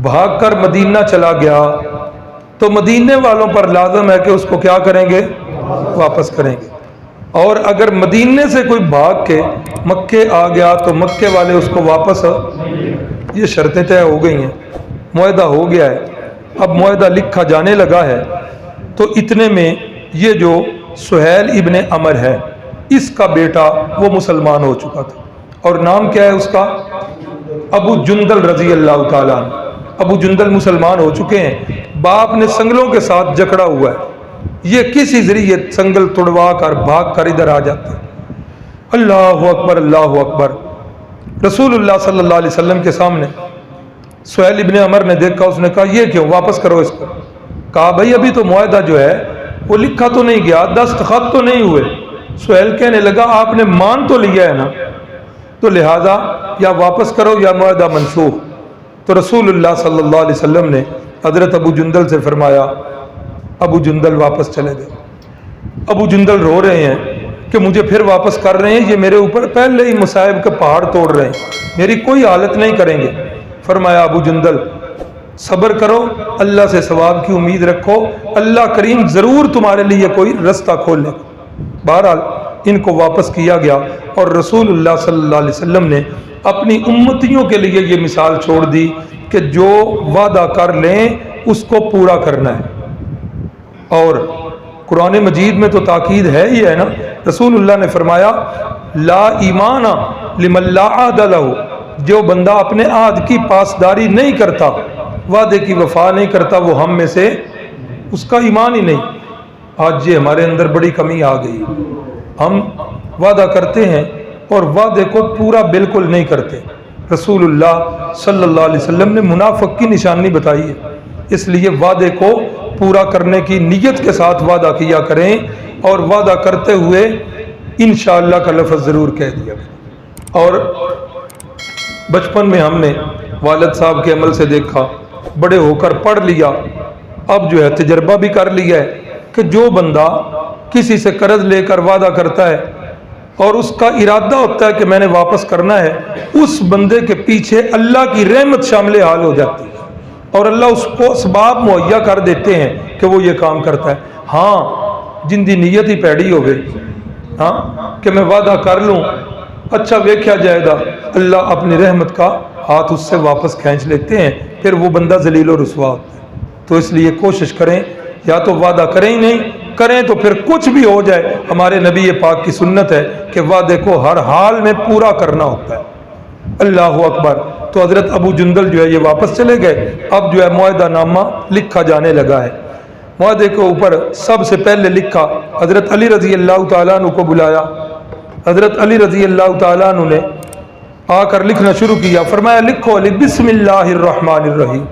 بھاگ کر مدینہ چلا گیا تو مدینے والوں پر لازم ہے کہ اس کو کیا کریں گے؟ واپس کریں گے، اور اگر مدینے سے کوئی بھاگ کے مکے آ گیا تو مکے والے اس کو واپس، یہ شرطیں طے ہو گئی ہیں، معاہدہ ہو گیا ہے۔ اب معاہدہ لکھا جانے لگا ہے تو اتنے میں یہ جو سہیل ابن عمر ہے اس کا بیٹا وہ مسلمان ہو چکا تھا، اور نام کیا ہے اس کا؟ ابو جندل رضی اللہ تعالیٰ عنہ۔ ابو جندل مسلمان ہو چکے ہیں، باپ نے سنگلوں کے ساتھ جکڑا ہوا ہے، یہ کسی ذریعے سنگل توڑوا کر بھاگ کر ادھر آ جاتے. اللہ اکبر اللہ اکبر. رسول اللہ صلی اللہ علیہ وسلم کے سامنے سہیل ابن عمر نے دیکھا, اس نے کہا یہ کیوں, واپس کرو اس کو. کہا بھائی ابھی تو معاہدہ جو ہے وہ لکھا تو نہیں گیا, دستخط تو نہیں ہوئے. سہیل کہنے لگا آپ نے مان تو لیا ہے نا, تو لہذا یا واپس کرو یا معاہدہ منسوخ. تو رسول اللہ صلی اللہ علیہ وسلم نے حضرت ابو جندل سے فرمایا. ابو جندل واپس چلے گئے. ابو جندل رو رہے ہیں کہ مجھے پھر واپس کر رہے ہیں, یہ میرے اوپر پہلے ہی مصائب کا پہاڑ توڑ رہے ہیں, میری کوئی حالت نہیں کریں گے. فرمایا ابو جندل صبر کرو, اللہ سے ثواب کی امید رکھو, اللہ کریم ضرور تمہارے لیے کوئی رستہ کھول لے. بہرحال ان کو واپس کیا گیا اور رسول اللہ صلی اللہ علیہ وسلم نے اپنی امتیوں کے لیے یہ مثال چھوڑ دی کہ جو وعدہ کر لیں اس کو پورا کرنا ہے. اور قرآن مجید میں تو تاکید ہے ہی ہے نا. رسول اللہ نے فرمایا لا ایمان لمن لا عہد لہ, جو بندہ اپنے عہد کی پاسداری نہیں کرتا, وعدے کی وفا نہیں کرتا, وہ ہم میں سے اس کا ایمان ہی نہیں. آج یہ ہمارے اندر بڑی کمی آ گئی, ہم وعدہ کرتے ہیں اور وعدے کو پورا بالکل نہیں کرتے. رسول اللہ صلی اللہ علیہ وسلم نے منافق کی نشانی بتائی ہے, اس لیے وعدے کو پورا کرنے کی نیت کے ساتھ وعدہ کیا کریں, اور وعدہ کرتے ہوئے انشاءاللہ کا لفظ ضرور کہہ دیا کریں. اور بچپن میں ہم نے والد صاحب کے عمل سے دیکھا, بڑے ہو کر پڑھ لیا, اب جو ہے تجربہ بھی کر لیا ہے کہ جو بندہ کسی سے قرض لے کر وعدہ کرتا ہے اور اس کا ارادہ ہوتا ہے کہ میں نے واپس کرنا ہے, اس بندے کے پیچھے اللہ کی رحمت شامل حال ہو جاتی ہے اور اللہ اس کو اسباب مہیا کر دیتے ہیں کہ وہ یہ کام کرتا ہے. ہاں جن دی نیت ہی پیڑی ہو گئی, ہاں کہ میں وعدہ کر لوں, اچھا ویکھیا جائے گا, اللہ اپنی رحمت کا ہاتھ اس سے واپس کھینچ لیتے ہیں, پھر وہ بندہ ذلیل و رسوا ہوتا ہے. تو اس لیے کوشش کریں, یا تو وعدہ کریں ہی نہیں, کریں تو پھر کچھ بھی ہو جائے, ہمارے نبی پاک کی سنت ہے کہ وعدے کو ہر حال میں پورا کرنا ہوتا ہے. اللہ اکبر. تو حضرت ابو جندل جو ہے یہ واپس چلے گئے. اب جو ہے معاہدہ نامہ لکھا جانے لگا ہے. معاہدے کے اوپر سب سے پہلے لکھا, حضرت علی رضی اللہ تعالیٰ عنہ کو بلایا. حضرت علی رضی اللہ تعالیٰ عنہ نے آ کر لکھنا شروع کیا. فرمایا لکھو علی بسم اللہ الرحمن الرحیم.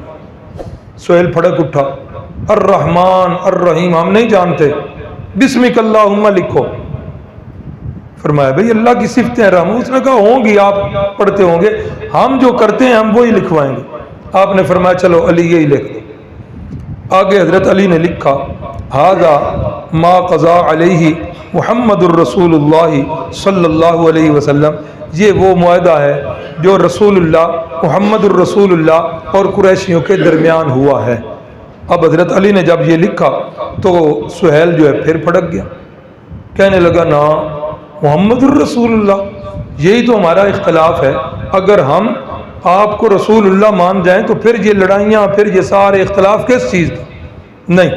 سہیل پھڑک اٹھا, الرحمن الرحیم ہم نہیں جانتے, بسمک اللہم لکھو. فرمایا بھئی اللہ کی صفتیں ہیں رحم. اس نے کہا ہوں گی, آپ پڑھتے ہوں گے, ہم جو کرتے ہیں ہم وہی لکھوائیں گے. آپ نے فرمایا چلو علی یہی لکھ دو. آگے حضرت علی نے لکھا ھذا ما قضا علیہ محمد الرسول اللہ صلی اللہ علیہ وسلم. یہ وہ معاہدہ ہے جو رسول اللہ محمد الرسول اللہ اور قریشیوں کے درمیان ہوا ہے. اب حضرت علی نے جب یہ لکھا تو سہیل جو ہے پھر پھڑک گیا, کہنے لگا نا محمد الرسول اللہ, یہی تو ہمارا اختلاف ہے. اگر ہم آپ کو رسول اللہ مان جائیں تو پھر یہ لڑائیاں, پھر یہ سارے اختلاف کس چیز کا؟ نہیں,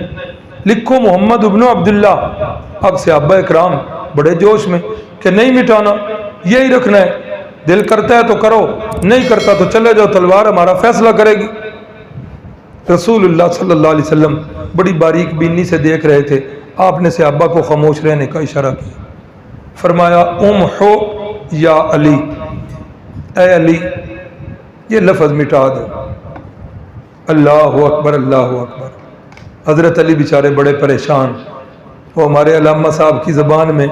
لکھو محمد ابن عبداللہ. اب صحابہ اکرام بڑے جوش میں کہ نہیں مٹانا, یہی رکھنا ہے, دل کرتا ہے تو کرو, نہیں کرتا تو چلے جاؤ, تلوار ہمارا فیصلہ کرے گی. رسول اللہ صلی اللہ علیہ وسلم بڑی باریک بینی سے دیکھ رہے تھے. آپ نے صحابہ کو خاموش رہنے کا اشارہ کیا. فرمایا امحو یا علی, اے علی یہ لفظ مٹا دو. اللہ اکبر اللہ اکبر. حضرت علی بیچارے بڑے پریشان. وہ ہمارے علامہ صاحب کی زبان میں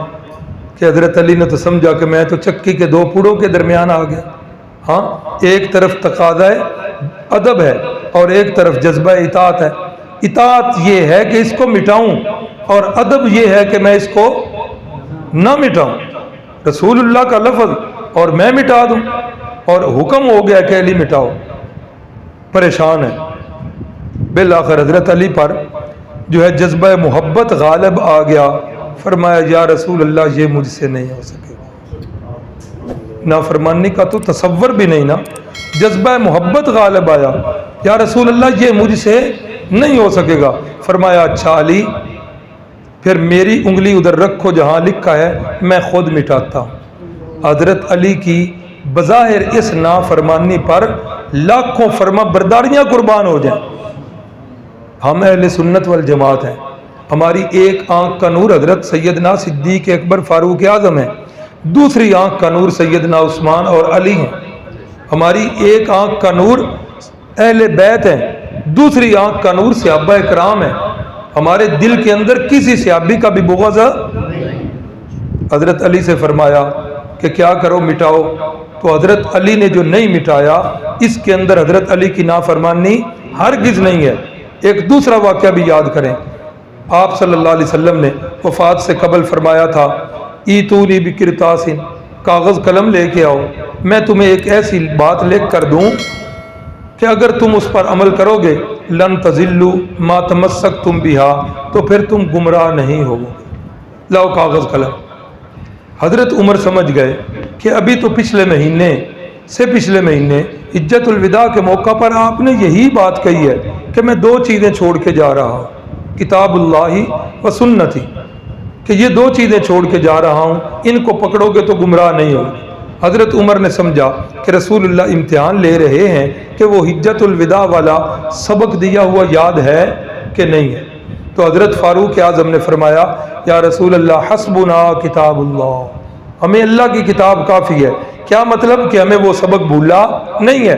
کہ حضرت علی نے تو سمجھا کہ میں تو چکی کے دو پوڑوں کے درمیان آ گیا. ہاں, ایک طرف تقاضۂ ادب ہے اور ایک طرف جذبہ اطاعت ہے. اطاعت یہ ہے کہ اس کو مٹاؤں, اور ادب یہ ہے کہ میں اس کو نہ مٹاؤں. رسول اللہ کا لفظ اور میں مٹا دوں, اور حکم ہو گیا کہ علی مٹاؤ. پریشان ہے. بالآخر حضرت علی پر جو ہے جذبہ محبت غالب آ گیا. فرمایا یا رسول اللہ یہ مجھ سے نہیں ہو سکے گا. نافرمانی کا تو تصور بھی نہیں نا, جذبہ محبت غالب آیا. یا رسول اللہ یہ مجھ سے نہیں ہو سکے گا. فرمایا اچھا علی پھر میری انگلی ادھر رکھو جہاں لکھا ہے, میں خود مٹاتا ہوں. حضرت علی کی بظاہر اس نافرمانی پر لاکھوں فرما برداریاں قربان ہو جائیں. ہم اہل سنت والجماعت ہیں, ہماری ایک آنکھ کا نور حضرت سیدنا صدیق اکبر فاروق اعظم ہے، دوسری آنکھ کا نور سیدنا عثمان اور علی ہیں۔ ہماری ایک آنکھ کا نور اہل بیت ہے، دوسری آنکھ کا نور صحابہ کرام ہے۔ ہمارے دل کے اندر کسی صحابی کا بھی بغض حضرت علی سے فرمایا کہ کیا کرو مٹاؤ، تو حضرت علی نے جو نہیں مٹایا اس کے اندر حضرت علی کی نافرمانی ہرگز نہیں ہے۔ ایک دوسرا واقعہ بھی یاد کریں، آپ صلی اللہ علیہ وسلم نے وفات سے قبل فرمایا تھا ایتونی بکرطاس، کاغذ قلم لے کے آؤ، میں تمہیں ایک ایسی بات لکھ کر دوں کہ اگر تم اس پر عمل کرو گے لن تضلوا ما تمسکتم بہا، تو پھر تم گمراہ نہیں ہوگے۔ لاؤ کاغذ قلم۔ حضرت عمر سمجھ گئے کہ ابھی تو پچھلے مہینے حجت الوداع کے موقع پر آپ نے یہی بات کہی ہے کہ میں دو چیزیں چھوڑ کے جا رہا ہوں، کتاب اللہ و سنتی، کہ یہ دو چیزیں چھوڑ کے جا رہا ہوں، ان کو پکڑو گے تو گمراہ نہیں ہوگے۔ حضرت عمر نے سمجھا کہ رسول اللہ امتحان لے رہے ہیں کہ وہ حجت الوداع والا سبق دیا ہوا یاد ہے کہ نہیں ہے، تو حضرت فاروق اعظم نے فرمایا یا رسول اللہ حسبنا کتاب اللہ، ہمیں اللہ کی کتاب کافی ہے۔ کیا مطلب کہ ہمیں وہ سبق بھولا نہیں ہے؟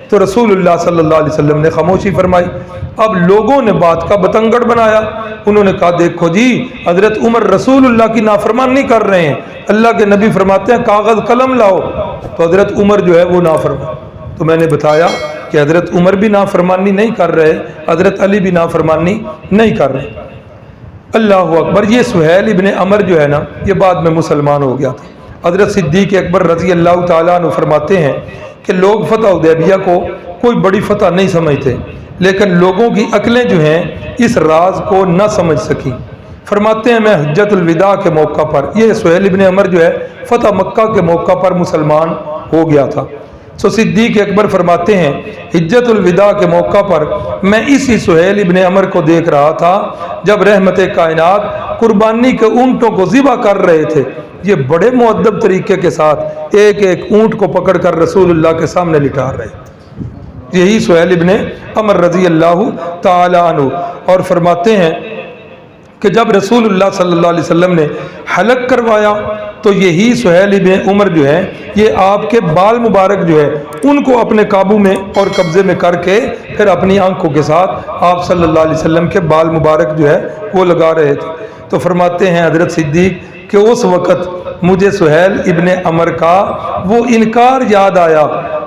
تو رسول اللہ صلی اللہ علیہ وسلم نے خاموشی فرمائی۔ اب لوگوں نے بات کا بتنگڑ بنایا، انہوں نے کہا دیکھو جی حضرت عمر رسول اللہ کی نافرمانی کر رہے ہیں، اللہ کے نبی فرماتے ہیں کاغذ قلم لاؤ، تو حضرت عمر جو ہے وہ نافرمان۔ تو میں نے بتایا کہ حضرت عمر بھی نافرمانی نہیں کر رہے، حضرت علی بھی نافرمانی نہیں کر رہے۔ اللہ اکبر۔ یہ سہیل ابن عمر جو ہے نا، یہ بعد میں مسلمان ہو گیا تھا۔ حضرت صدیق اکبر رضی اللہ تعالیٰ عنہ فرماتے ہیں کہ لوگ فتح حدیبیہ کو کوئی بڑی فتح نہیں سمجھتے، لیکن لوگوں کی عقلیں جو ہیں اس راز کو نہ سمجھ سکی۔ فرماتے ہیں میں حجت الوداع کے موقع پر، یہ سہیل ابن عمر جو ہے فتح مکہ کے موقع پر مسلمان ہو گیا تھا۔ سو صدیق اکبر فرماتے ہیں حجت الوداع کے موقع پر میں اسی سہیل ابن عمر کو دیکھ رہا تھا جب رحمت کائنات قربانی کے اونٹوں کو ذبح کر رہے تھے، یہ بڑے مؤدب طریقے کے ساتھ ایک ایک اونٹ کو پکڑ کر رسول اللہ کے سامنے لٹا رہے تھے۔ یہی سہیل ابن عمر رضی اللہ تعالی عنہ، اور فرماتے ہیں کہ جب رسول اللہ صلی اللہ علیہ وسلم نے حلق کروایا تو یہی سہیل ابن عمر جو ہے یہ آپ کے بال مبارک جو ہے ان کو اپنے قابو میں اور قبضے میں کر کے پھر اپنی آنکھوں کے ساتھ آپ صلی اللہ علیہ وسلم کے بال مبارک جو ہے وہ لگا رہے تھے۔ تو فرماتے ہیں حضرت صدیق کہ اس وقت مجھے سہیل ابن عمر کا وہ انکار یاد آیا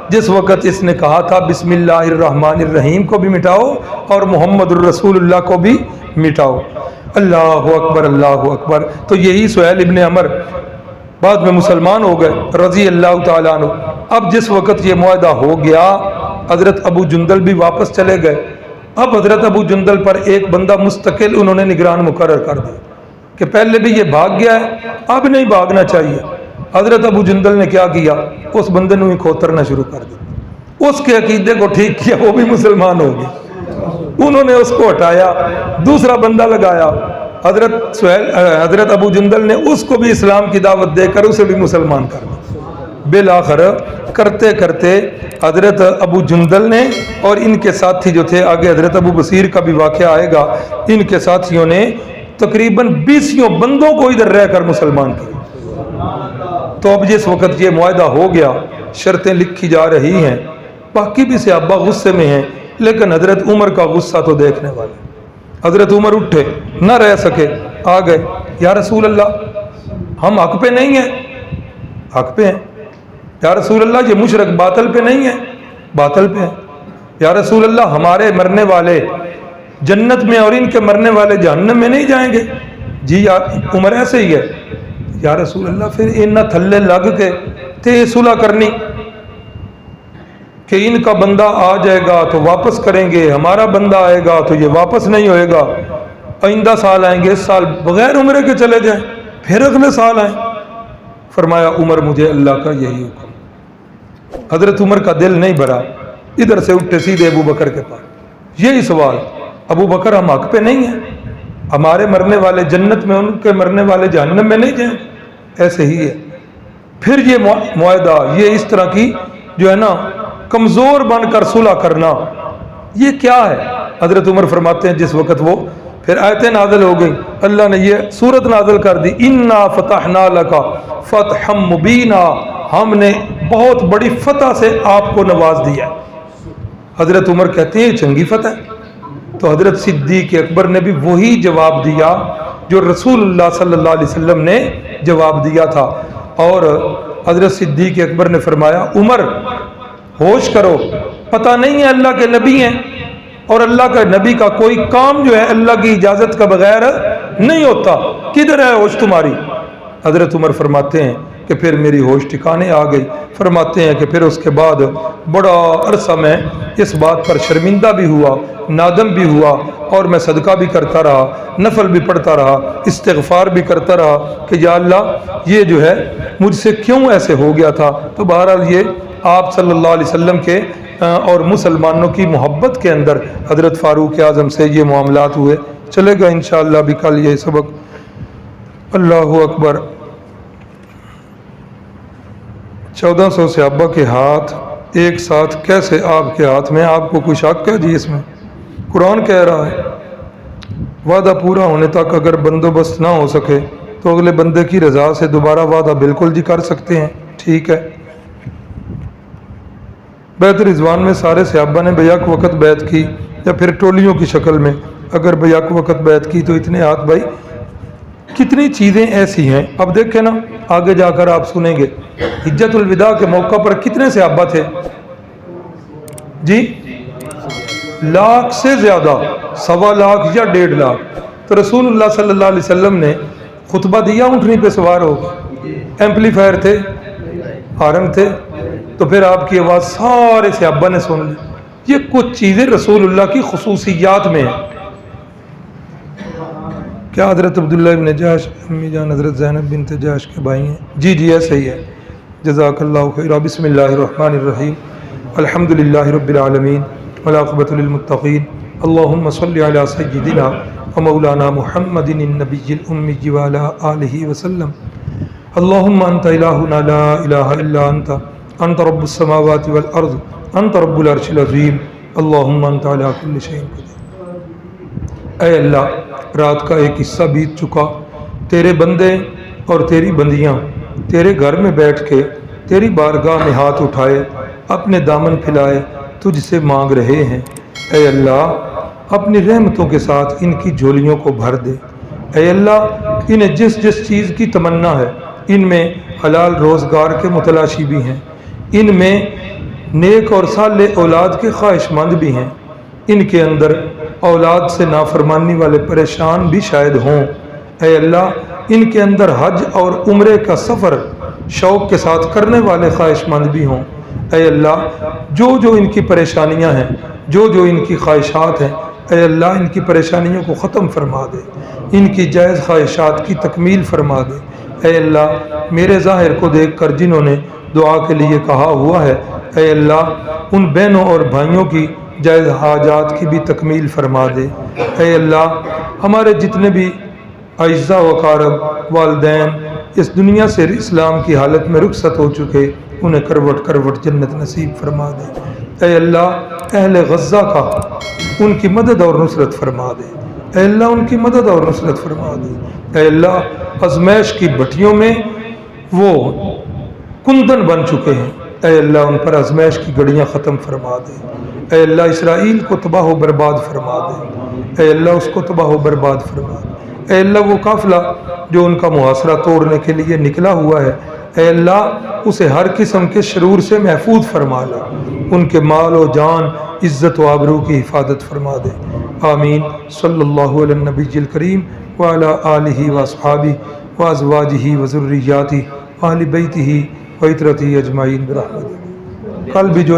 جس وقت اس نے کہا تھا بسم اللہ الرحمن الرحیم کو بھی مٹاؤ اور محمد الرسول اللہ کو بھی مٹاؤ۔ اللہ اکبر اللہ اکبر۔ تو یہی سہیل ابن عمر بعد میں مسلمان ہو گئے رضی اللہ تعالیٰ عنہ۔ اب جس وقت یہ معاہدہ ہو گیا حضرت ابو جندل بھی واپس چلے گئے۔ اب حضرت ابو جندل پر ایک بندہ مستقل انہوں نے نگران مقرر کر دیا کہ پہلے بھی یہ بھاگ گیا ہے اب نہیں بھاگنا چاہیے۔ حضرت ابو جندل نے کیا کیا، اس بندے نے ہی کھوترنا شروع کر دیا، اس کے عقیدے کو ٹھیک کیا، وہ بھی مسلمان ہو گیا۔ انہوں نے اس کو ہٹایا، دوسرا بندہ لگایا، حضرت ابو جندل نے اس کو بھی اسلام کی دعوت دے کر اسے بھی مسلمان کر دیا۔ بالآخر کرتے کرتے حضرت ابو جندل نے اور ان کے ساتھی جو تھے، آگے حضرت ابو بصیر کا بھی واقعہ آئے گا، ان کے ساتھیوں نے تقریباً 20 بندوں کو ادھر رہ کر مسلمان کیا۔ تو اب جس وقت یہ معاہدہ ہو گیا شرطیں لکھی جا رہی ہیں، باقی بھی صحابہ غصے میں ہیں، لیکن حضرت عمر کا غصہ تو دیکھنے والے۔ حضرت عمر اٹھے، نہ رہ سکے، آ گئے، یا رسول اللہ ہم حق پہ نہیں ہیں؟ حق پہ ہیں۔ یا رسول اللہ یہ مشرک باطل پہ نہیں ہے؟ باطل پہ ہیں۔ یا رسول اللہ ہمارے مرنے والے جنت میں اور ان کے مرنے والے جہنم میں نہیں جائیں گے؟ جی یا عمر ایسے ہی ہے۔ یا رسول اللہ پھر ان تھلے لگ کے تے صلح کرنی کہ ان کا بندہ آ جائے گا تو واپس کریں گے، ہمارا بندہ آئے گا تو یہ واپس نہیں ہوئے گا، آئندہ سال آئیں گے، اس سال بغیر عمرے کے چلے جائیں، پھر اگلے سال آئیں۔ فرمایا عمر مجھے اللہ کا یہی حکم۔ حضرت عمر کا دل نہیں بھرا، ادھر سے اٹھے سیدھے ابو بکر کے پاس، یہی سوال، ابو بکر ہم حق پہ نہیں ہیں؟ ہمارے مرنے والے جنت میں، ان کے مرنے والے جہنم میں نہیں جائیں؟ ایسے ہی ہے۔ پھر یہ معاہدہ، یہ اس طرح کی جو ہے نا کمزور بن کر صلح کرنا، یہ کیا ہے؟ حضرت عمر فرماتے ہیں جس وقت وہ پھر آیتیں نازل ہو گئی، اللہ نے یہ صورت نازل کر دی، انا فتحنا لکا فتحا مبینا، ہم نے بہت بڑی فتح سے آپ کو نواز دیا۔ حضرت عمر کہتے ہیں یہ چنگی فتح ہے، تو حضرت صدیق اکبر نے بھی وہی جواب دیا جو رسول اللہ صلی اللہ علیہ وسلم نے جواب دیا تھا، اور حضرت صدیق اکبر نے فرمایا عمر ہوش کرو، پتہ نہیں ہے اللہ کے نبی ہیں، اور اللہ کا نبی کا کوئی کام جو ہے اللہ کی اجازت کا بغیر نہیں ہوتا، کدھر ہے ہوش تمہاری؟ حضرت عمر فرماتے ہیں کہ پھر میری ہوش ٹھکانے آ گئی۔ فرماتے ہیں کہ پھر اس کے بعد بڑا عرصہ میں اس بات پر شرمندہ بھی ہوا، نادم بھی ہوا، اور میں صدقہ بھی کرتا رہا، نفل بھی پڑھتا رہا، استغفار بھی کرتا رہا کہ یا اللہ یہ جو ہے مجھ سے کیوں ایسے ہو گیا تھا۔ تو بہرحال یہ آپ صلی اللہ علیہ وسلم کے اور مسلمانوں کی محبت کے اندر حضرت فاروق اعظم سے یہ معاملات ہوئے۔ چلے گا انشاءاللہ بھی کل یہ سبق۔ اللہ اکبر۔ 1400 صحابہ کے ہاتھ ایک ساتھ کیسے آپ کے ہاتھ میں؟ آپ کو کوئی شک ہے جی اس میں؟ قرآن کہہ رہا ہے وعدہ پورا ہونے تک اگر بندوبست نہ ہو سکے تو اگلے بندے کی رضا سے دوبارہ وعدہ بالکل جی کر سکتے ہیں، ٹھیک ہے۔ بیعت رضوان میں سارے صحابہ نے بیک وقت بیعت کی یا پھر ٹولیوں کی شکل میں؟ اگر بیک وقت بیعت کی تو اتنے ہاتھ بھائی کتنی چیزیں ایسی ہیں، اب دیکھیں نا آگے جا کر آپ سنیں گے حجت الوداع کے موقع پر کتنے صحابہ تھے جی؟ لاکھ سے زیادہ، 1.25 لاکھ یا 1.5 لاکھ۔ تو رسول اللہ صلی اللہ علیہ وسلم نے خطبہ دیا اونٹنی پہ سوار ہو، ایمپلیفائر تھے، ہارن تھے، تو پھر آپ کی آواز سارے صحابہ نے سن لی۔ یہ کچھ چیزیں رسول اللہ کی خصوصیات میں ہیں۔ کیا حضرت عبداللہ ابن جاش امی جان حضرت زینب بنت جاش کے بھائی ہیں؟ جی جی ایسا ہی ہے، جزاک اللہ خیر۔ بسم اللہ الرحمن الرحیم، الحمدللہ رب العالمین والعاقبۃ للمتقین، اللہم صلی علی سیدنا و مولانا محمد النبی الامی وعلی آلہ وسلم۔ اللہم انت الہنا لا الہ الا انت، انت رب السماوات والارض، انت رب العرش العظیم، اللہم انت علی کل شیء قدیر۔ اے اللہ، رات کا ایک حصہ بیت چکا، تیرے بندے اور تیری بندیاں تیرے گھر میں بیٹھ کے تیری بارگاہ میں ہاتھ اٹھائے اپنے دامن پھیلائے تجھ سے مانگ رہے ہیں۔ اے اللہ اپنی رحمتوں کے ساتھ ان کی جھولیوں کو بھر دے۔ اے اللہ انہیں جس جس چیز کی تمنا ہے، ان میں حلال روزگار کے متلاشی بھی ہیں، ان میں نیک اور صالح اولاد کے خواہش مند بھی ہیں، ان کے اندر اولاد سے نافرمانی والے پریشان بھی شاید ہوں۔ اے اللہ ان کے اندر حج اور عمرے کا سفر شوق کے ساتھ کرنے والے خواہش مند بھی ہوں۔ اے اللہ جو جو ان کی پریشانیاں ہیں، جو جو ان کی خواہشات ہیں، اے اللہ ان کی پریشانیوں کو ختم فرما دے، ان کی جائز خواہشات کی تکمیل فرما دے۔ اے اللہ میرے ظاہر کو دیکھ کر جنہوں نے دعا کے لیے کہا ہوا ہے، اے اللہ ان بہنوں اور بھائیوں کی جائز حاجات کی بھی تکمیل فرما دے۔ اے اللہ ہمارے جتنے بھی اعزاء و اقارب والدین اس دنیا سے اسلام کی حالت میں رخصت ہو چکے، انہیں کروٹ کروٹ جنت نصیب فرما دے۔ اے اللہ اہل غزہ کا ان کی مدد اور نصرت فرما دے۔ اے اللہ ان کی مدد اور نصرت فرما دے۔ اے اللہ ازمیش کی بھٹیوں میں وہ کندن بن چکے ہیں، اے اللہ ان پر ازمیش کی گڑیاں ختم فرما دے۔ اے اللہ اسرائیل کو تباہ و برباد فرما دے۔ اے اللہ اس کو تباہ و برباد فرما دے۔ اے اللہ وہ قافلہ جو ان کا محاصرہ توڑنے کے لیے نکلا ہوا ہے، اے اللہ اسے ہر قسم کے شرور سے محفوظ فرما لے، ان کے مال و جان عزت و آبرو کی حفاظت فرما دے۔ آمین۔ صلی اللہ علی النبی الکریم وعلی آلہ واصحابہ وازواجہ وذریاتہ واہل بیتہ وعترتہ اجمعین برحمتہ۔ کل بھی جو